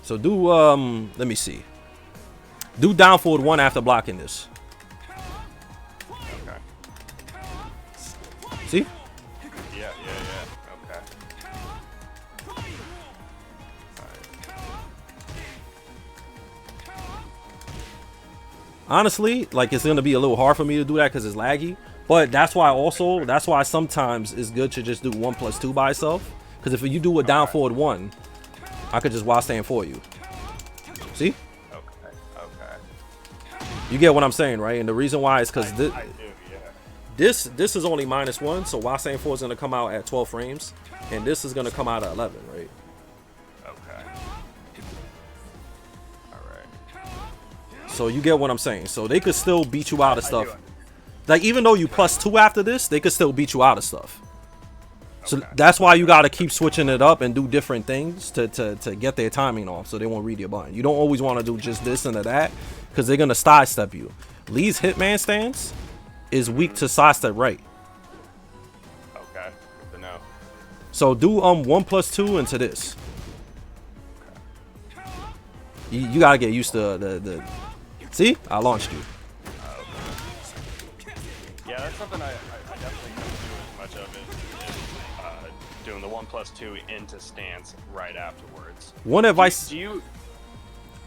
So do let me see. Do down forward 1 after blocking this. Okay. See? Yeah, yeah, yeah. Okay. Honestly, like it's gonna be a little hard for me to do that because it's laggy. But that's why sometimes it's good to just do 1+2 by itself. Because if you do a down forward 1, I could just wild stand for you. See? Okay. Okay. You get what I'm saying, right? And the reason why is because I do, yeah. this is only -1, so wild stand 4 is gonna come out at 12 frames, and this is gonna come out at 11, right? Okay. All right. So you get what I'm saying. So they could still beat you out of I stuff. do. Like even though you +2 after this, they could still beat you out of stuff. So Okay. that's why you gotta keep switching it up and do different things to get their timing off, so they won't read your button. You don't always want to do just this and that, because they're gonna sidestep you. Lee's Hitman stance is weak to sidestep right. Okay. Good to know. So do 1+2 into this. You gotta get used to the. See, I launched you. Yeah, that's something I definitely don't do as much of is doing the 1+2 into stance right afterwards. One advice. Do you?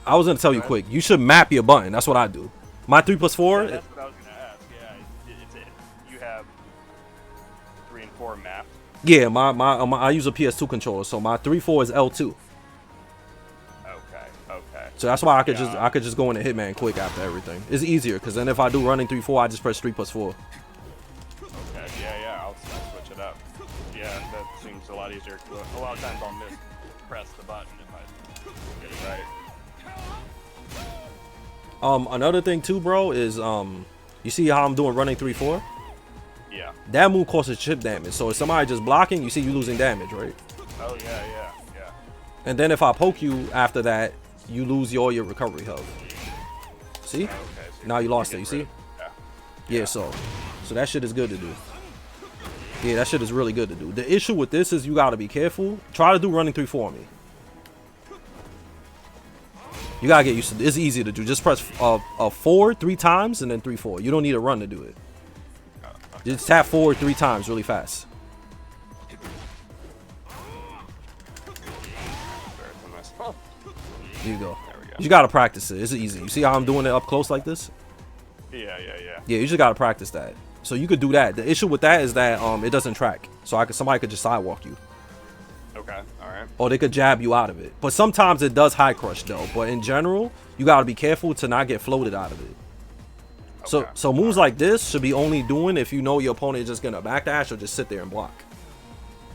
I was gonna tell you quick. You should map your button. That's what I do. My 3+4. Yeah, that's what I was gonna ask. Yeah, you have 3 and 4 mapped. Yeah, I use a PS2 controller, so my 3-4 is L2. Okay. Okay. So that's why I could just go into Hitman quick after everything. It's easier because then if I do running 3-4, I just press 3+4. Okay. Yeah. I'll switch it up. Yeah, that seems a lot easier. A lot of times I'll press the button if I get it right. Another thing too, bro, is you see how I'm doing running 3-4? Yeah. That move causes chip damage. So if somebody just blocking, you see you losing damage, right? Oh yeah. And then if I poke you after that, you lose all your recovery health. See? Okay. So Now you lost it. get You see? rid of- Yeah. So that shit is good to do. Yeah, that shit is really good to do. The issue with this is you gotta be careful. Try to do running 3-4 on me. You gotta get used to it. It's easy to do. Just press 4 3 times and then 3-4. You don't need a run to do it. Just tap forward 3 times really fast. Oh, Here you go. there we go. You gotta practice it. It's easy. You see how I'm doing it up close like this? Yeah. Yeah, you just gotta practice that. So you could do that. The issue with that is that it doesn't track. So somebody could just sidewalk you, Okay. All right. or they could jab you out of it. But sometimes it does high crush though. But in general, you gotta be careful to not get floated out of it. Okay. So moves like this should be only doing if you know your opponent is just gonna backdash or just sit there and block.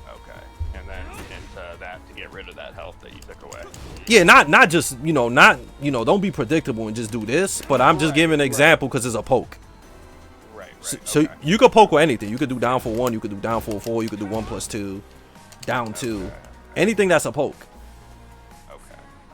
Okay. And then into that to get rid of that health that you took away. Yeah, not just don't be predictable and just do this. But I'm just giving an example because it's a poke. Right. So Okay. you could poke with anything. You could do down for 1. You could do down for 4. You could do 1+2, down 2, anything that's a poke.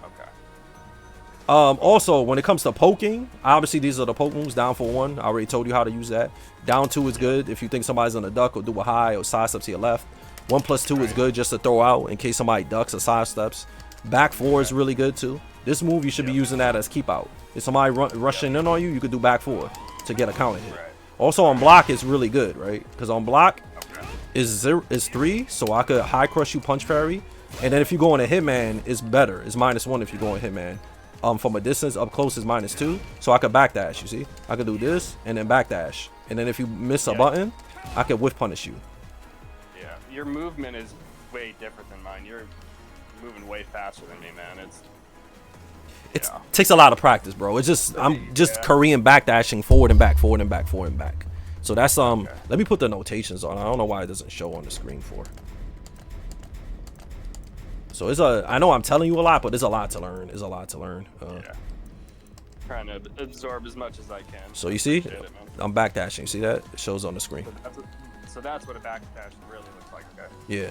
Okay. Also, when it comes to poking, obviously these are the poke moves. Down for 1, I already told you how to use that. Down 2 is good if you think somebody's gonna duck or do a high or sidestep to your left. 1+2 is good just to throw out in case somebody ducks or sidesteps. Back 4 is really good too. This move you should be using that as keep out. If somebody rushing in on you, you could do back 4 to get a counter hit. Right. Also on block is really good, right? Because on block Okay. is 3, so I could high crush you, punch parry, and then if you go on a Hitman, it's better. It's -1 if you go on Hitman. From a distance, up close is -2, so I could backdash. You see, I could do this and then backdash, and then if you miss a button, I could whiff punish you. Yeah. Your movement is way different than mine. You're moving way faster than me, man. It takes a lot of practice, bro. It's just I'm just Korean backdashing forward and back, forward and back, forward and back. So that's let me put the notations on. I don't know why it doesn't show on the screen for. So I know I'm telling you a lot, but there's a lot to learn. There's a lot to learn. Yeah. trying to absorb as much as I can. So you see, Appreciate it, man. I'm backdashing. See that? It shows on the screen. So that's what a backdash really looks like, okay? Yeah.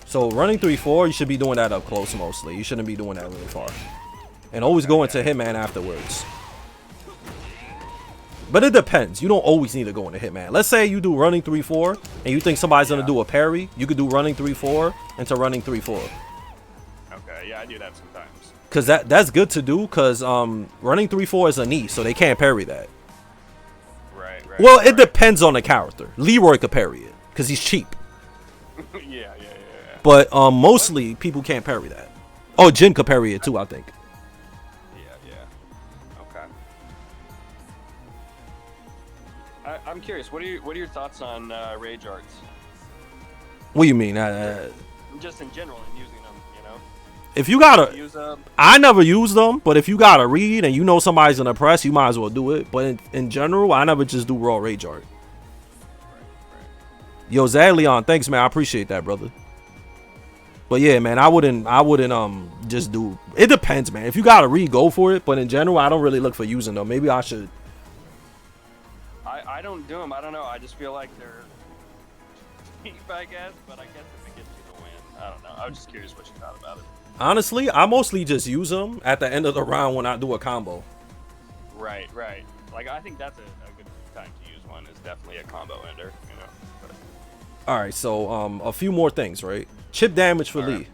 So running 3-4, you should be doing that up close mostly. You shouldn't be doing that really far. And always go into Hitman afterwards. But it depends. You don't always need to go into Hitman. Let's say you do running 3-4 and you think somebody's going to do a parry. You could do running 3-4 into running 3-4. Okay, yeah, I do that sometimes. Because that's good to do because running 3-4 is a knee, so they can't parry that. Right. Well, it depends on the character. Leroy could parry it because he's cheap. Yeah. But mostly people can't parry that. Oh, Jin could parry it too, I think. Yeah. Okay. I'm curious. What are your thoughts on rage arts? What do you mean? Just in general, and using them. You know. If you gotta, Use them. I never use them. But if you gotta read and you know somebody's gonna press, you might as well do it. But in general, I never just do raw rage art. Right. Yo, Zadleon, thanks, man. I appreciate that, brother. But yeah, man, I wouldn't just do. It depends, man. If you gotta read, go for it. But in general, I don't really look for using them. Maybe I should. I don't do them. I don't know. I just feel like they're cheap, I guess. But I guess if it gets you the win, I don't know. I was just curious what you thought about it. Honestly, I mostly just use them at the end of the round when I do a combo. Right. Like I think that's a good time to use one. Is definitely a combo ender. You know. But, All right, so a few more things, right? Chip damage for Lee.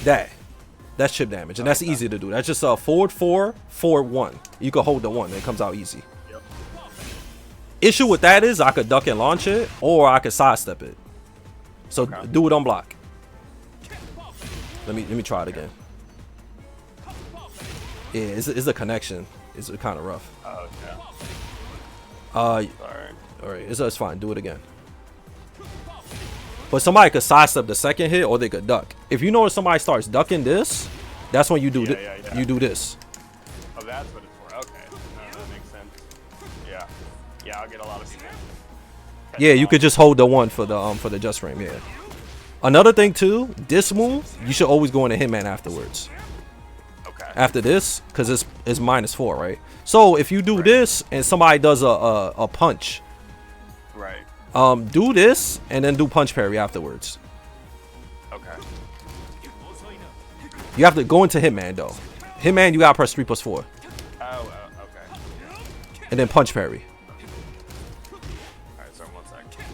That's chip damage, and that's easy to do. That's just a forward 4, forward 1. You can hold the 1, and it comes out easy. Yep. Issue with that is I could duck and launch it, or I could sidestep it. So do it on block. Let me try it again. Yeah, it's a connection. It's kind of rough. Oh Sorry. Sorry. All right, it's fine. Do it again. But somebody could sidestep the second hit, or they could duck. If you know if somebody starts ducking this, that's when you do Yeah. you do this. Oh, that's what it's for. Okay. No, that makes sense. Yeah. Yeah, I'll get a lot of people. Yeah, you could just hold the 1 for the just frame. Yeah. Another thing too, this move you should always go into Hitman afterwards. Okay. After this, because it's -4, right? So if you do this and somebody does a punch, Right. do this and then do punch parry afterwards. Okay. You have to go into Hitman though. Hitman, you gotta press 3+4 Oh, okay. and then punch parry. All right. So 1 second.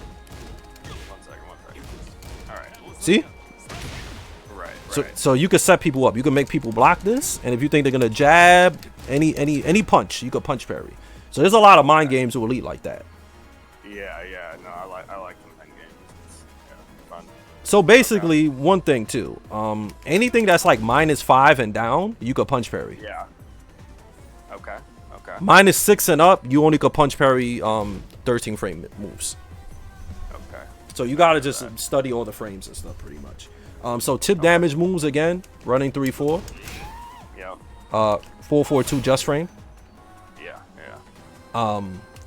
1 second. All right. See? Right. So you can set people up. You can make people block this, and if you think they're gonna jab any punch, you can punch parry. So there's a lot of mind games with Elite like that. Yeah. No, I like them in games. It's fun. So basically, one thing too, anything that's like -5 and down, you could punch parry. Yeah. Okay. -6 and up, you only could punch parry 13 frame moves. Okay. So you gotta just study all the frames and stuff pretty much. So tip damage moves again, running 3-4, Yeah. 4-4-2 just frame, Yeah.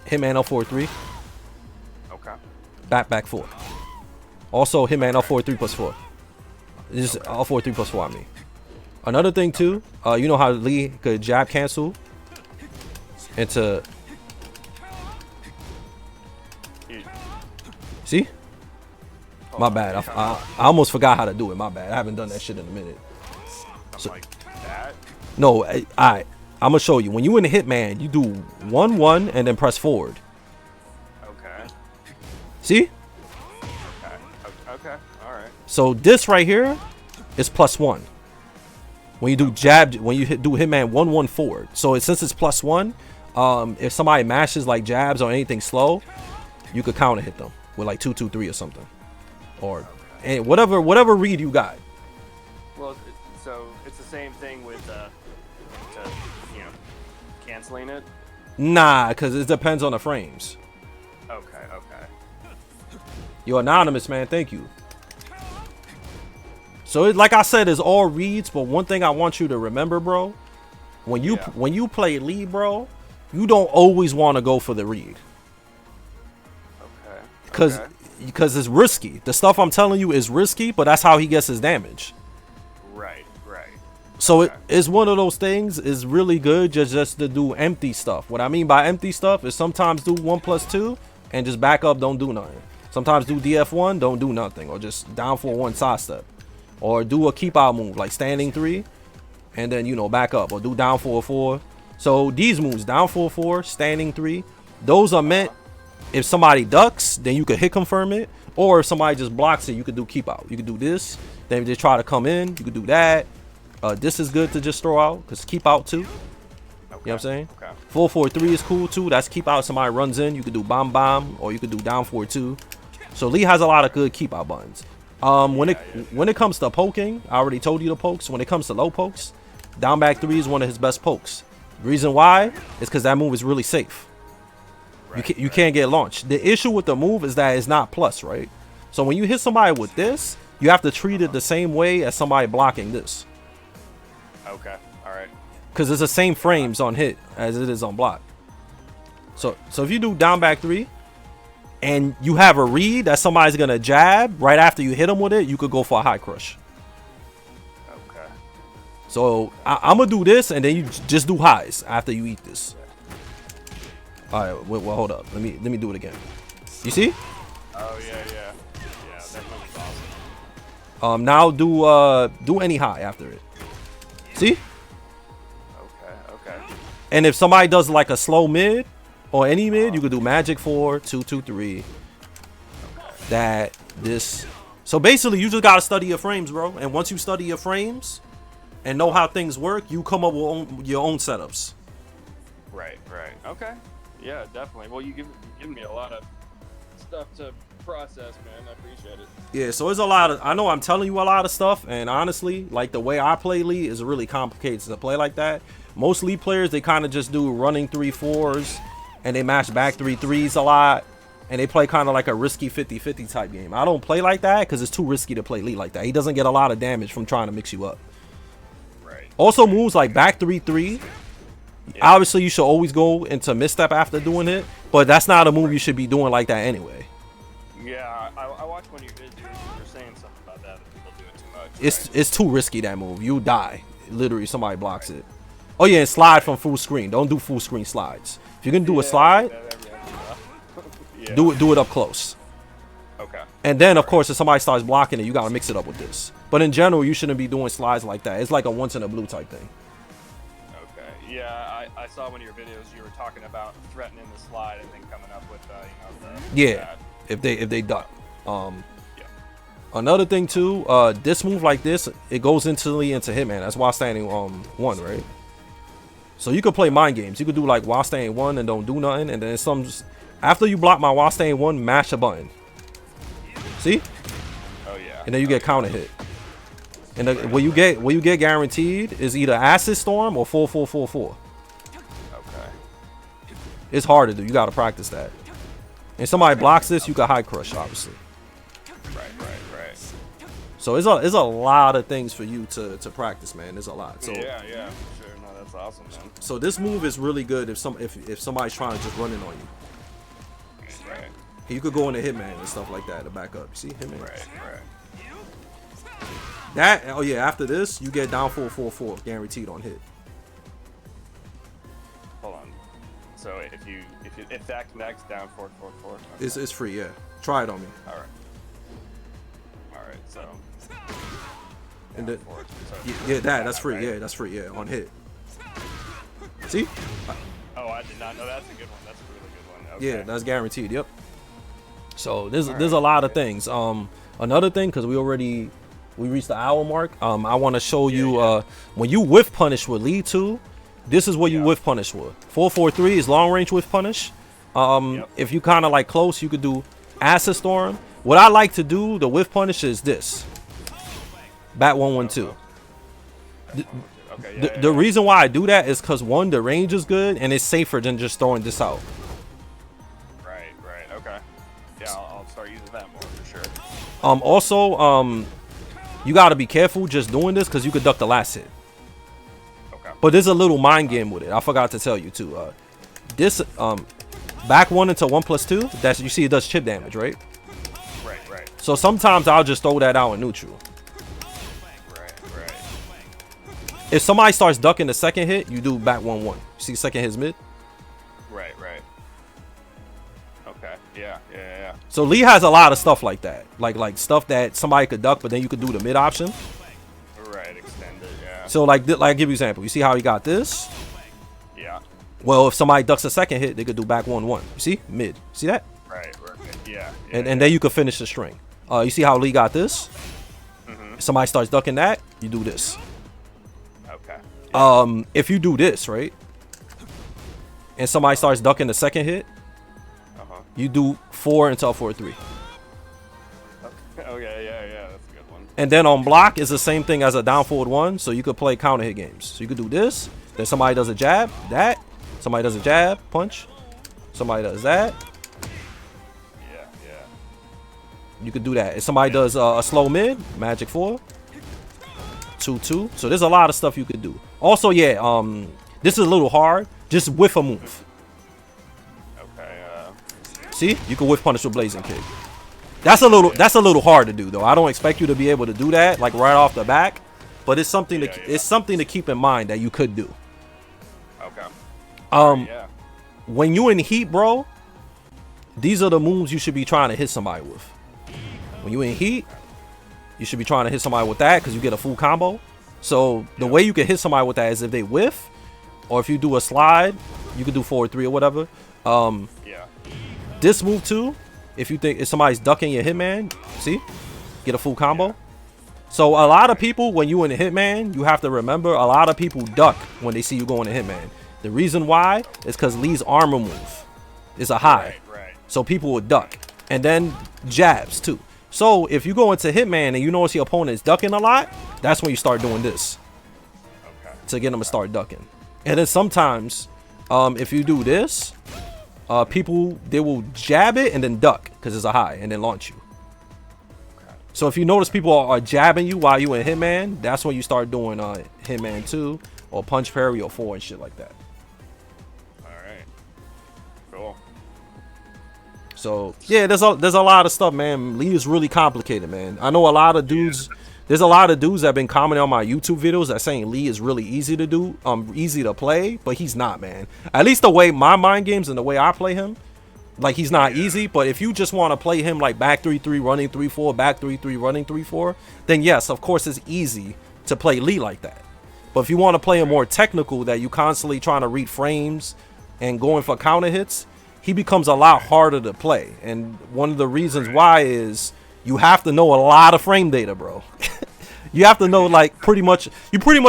Hitman L4-3, Okay. back 4. Also Hitman L4 3+4. This is L4 3+4 I mean. Another thing too, you know how Lee could jab cancel into. See? My bad. I almost forgot how to do it. My bad. I haven't done that shit in a minute. Like that. No, I'm gonna show you. When you in the Hitman, you do 1-1 and then press forward. Okay. See? Okay. All right. So this right here is +1. When you do jab, when you do Hitman 1-1 forward. So since it's +1, if somebody mashes like jabs or anything slow, you could counter hit them with like 2-2-3 or something, or and whatever read you got. Well, so it's the same thing with canceling it. Nah, because it depends on the frames. Okay. You're anonymous, man. Thank you. So like I said, it's all reads, but one thing I want you to remember, bro, when you play lead, bro, you don't always want to go for the read. Okay. Because because it's risky. The stuff I'm telling you is risky, but that's how he gets his damage. Right. So it's one of those things. Is really good just to do empty stuff. What I mean by empty stuff is sometimes do 1+2 and just back up, don't do nothing. Sometimes do DF1, don't do nothing, or just down for 1 side step, or do a keep out move like standing 3, and then, you know, back up, or do down for 4. So these moves, down for 4, standing 3, those are meant if somebody ducks, then you could hit confirm it, or if somebody just blocks it, you could do keep out. You could do this, then they try to come in, you could do that. This is good to just throw out because keep out too. You know what I'm saying? 4-4-3 is cool too. That's keep out. Somebody runs in, you could do bomb, or you could do down 4-2. So Lee has a lot of good keep out buttons. When it comes to poking, I already told you the pokes. When it comes to low pokes, down back 3 is one of his best pokes. The reason why is because that move is really safe. You can't get launched. The issue with the move is that it's not plus, right? So when you hit somebody with this, you have to treat it the same way as somebody blocking this. Okay. All right. Because it's the same frames on hit as it is on block. So if you do down back 3 and you have a read that somebody's gonna jab right after you hit them with it, you could go for a high crush. Okay. So I'm gonna do this, and then you just do highs after you eat this. All right. Well, hold up. Let me do it again. You see? Oh yeah. That was awesome. Now do any high after it. See? Okay. And if somebody does like a slow mid or any mid, you could do magic 4, 2, 2, 3. That, this. So basically, you just gotta study your frames, bro. And once you study your frames and know how things work, you come up with your own setups. Right. Okay. Yeah, definitely. Well, you've given me a lot of stuff to process, man. I appreciate it. Yeah, so it's a lot of, I know I'm telling you a lot of stuff, and honestly, like the way I play League is really complicated to play like that. Most League players, they kind of just do running 3-4s, and they mash back 3-3s a lot, and they play kind of like a risky 50-50 type game. I don't play like that because it's too risky to play League like that. He doesn't get a lot of damage from trying to mix you up. Right. Also, moves like back 3-3. Yeah. Obviously, you should always go into misstep after doing it, but that's not a move you should be doing like that anyway. Yeah, I watched one of your videos. You were saying something about that people do it too much. It's too risky, that move. You die. Literally, somebody blocks it. Oh yeah, and slide from full screen. Don't do full screen slides. If you're gonna do a slide, do it up close. Okay. And then, of course, if somebody starts blocking it, you gotta mix it up with this. But in general, you shouldn't be doing slides like that. It's like a once in a blue type thing. Okay. Yeah, I saw one of your videos. You were talking about threatening the slide and then coming up with if they duck. Another thing too, this move like this, it goes instantly into Hitman. That's while standing 1, right? So you could play mind games. You could do like while standing 1 and don't do nothing, and then after you block my while standing 1, mash a button. See? Oh yeah. And then you get counter hit. And what you get guaranteed is either Acid Storm or 4-4-4-4. Okay. It's hard to do. You gotta practice that. And somebody blocks this, you can high crush, obviously. Right. So it's a lot of things for you to practice, man. There's a lot. So yeah, for sure. No, that's awesome, man. So this move is really good if somebody's trying to just run in on you. Right. You could go into Hitman and stuff like that to back up. See Hitman. Right. That after this you get down 4-4-4 guaranteed on hit. Hold on. So if that connects down 4-4-4. Okay. It's free, yeah. Try it on me. All right. So. And then, that's free. Right? Yeah, that's free. Yeah, on hit. See? Oh, I did not know. That's a good one. That's a really good one. Okay. Yeah, that's guaranteed. Yep. So there's a lot of things. Another thing, because we reached the hour mark. I want to show you when you whiff punish with lead 2. This is what you whiff punish with. 4-4-3 is long range whiff punish. If you kind of like close, you could do Acid Storm. What I like to do, the whiff punish is this. Bat 1-1-2. The reason why I do that is because 1, the range is good and it's safer than just throwing this out. Right. Okay. Yeah, I'll start using that more for sure. Also, you gotta be careful just doing this because you could duck the last hit. Okay. But there's a little mind game with it. I forgot to tell you too. This back 1 into 1+2. That's, you see it does chip damage, right? So sometimes I'll just throw that out in neutral. Right, right. If somebody starts ducking the second hit, you do back 1-1. See second hit's mid? Right, right. Okay, yeah. So Lee has a lot of stuff like that. Like stuff that somebody could duck, but then you could do the mid option. Right, extend it, yeah. So like I'll give you an example. You see how he got this? Yeah. Well, if somebody ducks a second hit, they could do back 1-1. You see? Mid. See that? Right, yeah. And then you could finish the string. You see how Lee got this? If somebody starts ducking that, you do this. Okay. If you do this, right? And somebody starts ducking the second hit, you do 4 until 4-3. Okay, yeah, that's a good one. And then on block is the same thing as a down forward 1, so you could play counter hit games. So you could do this, then somebody does a jab, that, somebody does a jab, punch, somebody does that. Yeah. You could do that. If somebody does a slow mid, magic 4, 2-2. So there's a lot of stuff you could do. Also, yeah, this is a little hard. Just whiff a move. Okay. See, you can whiff punish with blazing kick. That's a little hard to do though. I don't expect you to be able to do that like right off the back, but it's something it's something to keep in mind that you could do. Okay. Yeah. When you in heat, bro, these are the moves you should be trying to hit somebody with. When you in heat, you should be trying to hit somebody with that because you get a full combo. So the way you can hit somebody with that is if they whiff, or if you do a slide, you could do 4-3 or whatever. Yeah. This move too, if somebody's ducking your Hitman, see, get a full combo. Yeah. So a lot of people, when you in a Hitman, you have to remember a lot of people duck when they see you going to Hitman. The reason why is because Lee's armor move is a high. Right. So people will duck. And then jabs too. So if you go into Hitman and you notice your opponent is ducking a lot, that's when you start doing this. Okay. To get them to start ducking. And then sometimes, if you do this, people, they will jab it and then duck because it's a high and then launch you. Okay. So if you notice people are jabbing you while you in Hitman, that's when you start doing Hitman 2 or punch parry or 4 and shit like that. Alright. Cool. So yeah, there's a lot of stuff, man. Lee is really complicated, man. I know a lot of dudes. There's a lot of dudes that have been commenting on my YouTube videos that saying Lee is really easy to do, easy to play, but he's not, man. At least the way my mind games and the way I play him, like he's not easy. But if you just want to play him like back 3-3, running 3-4, back 3-3, running 3-4, then yes, of course it's easy to play Lee like that. But if you want to play him more technical, that you constantly trying to read frames and going for counter hits, he becomes a lot harder to play. And one of the reasons why is you have to know a lot of frame data, bro. You have to know like pretty much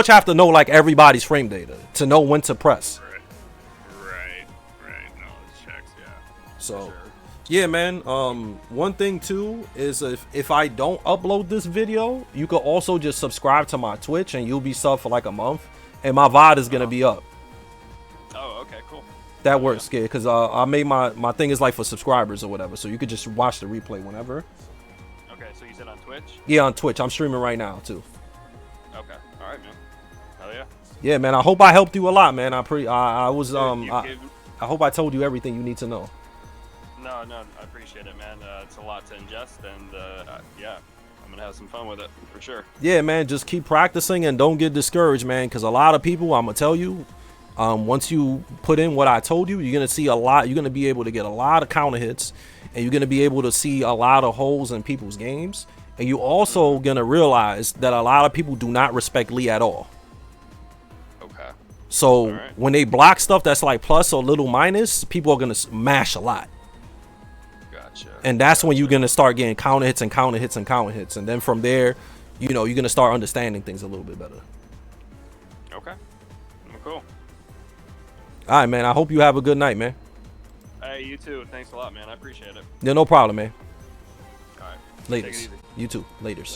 have to know like everybody's frame data to know when to press. Right. No, it checks, yeah. So Sure. yeah, man. One thing too is if I don't upload this video, you could also just subscribe to my Twitch and you'll be sub for like a month, and my VOD is gonna be up. Oh, okay, cool. That works, kid, because I made my thing is like for subscribers or whatever, so you could just watch the replay whenever. Okay, so you said on Twitch? Yeah, on Twitch. I'm streaming right now too. Okay, all right, man. Hell yeah. Yeah, man. I hope I helped you a lot, man. I hope I told you everything you need to know. No, I appreciate it, man. It's a lot to ingest, and yeah, I'm gonna have some fun with it for sure. Yeah, man. Just keep practicing and don't get discouraged, man. Because a lot of people, I'm gonna tell you, once you put in what I told you, you're gonna see a lot. You're gonna be able to get a lot of counter hits, and you're gonna be able to see a lot of holes in people's games. And you also gonna realize that a lot of people do not respect Lee at all. Okay. So when they block stuff that's like plus or little minus, people are gonna smash a lot. Gotcha. And that's when you're gonna start getting counter hits and counter hits and counter hits, and then from there, you know, you're gonna start understanding things a little bit better. Okay. Cool. All right, man. I hope you have a good night, man. Hey, you too. Thanks a lot, man. I appreciate it. Yeah, no problem, man. All right. Laters. Take it easy. You too. Laters.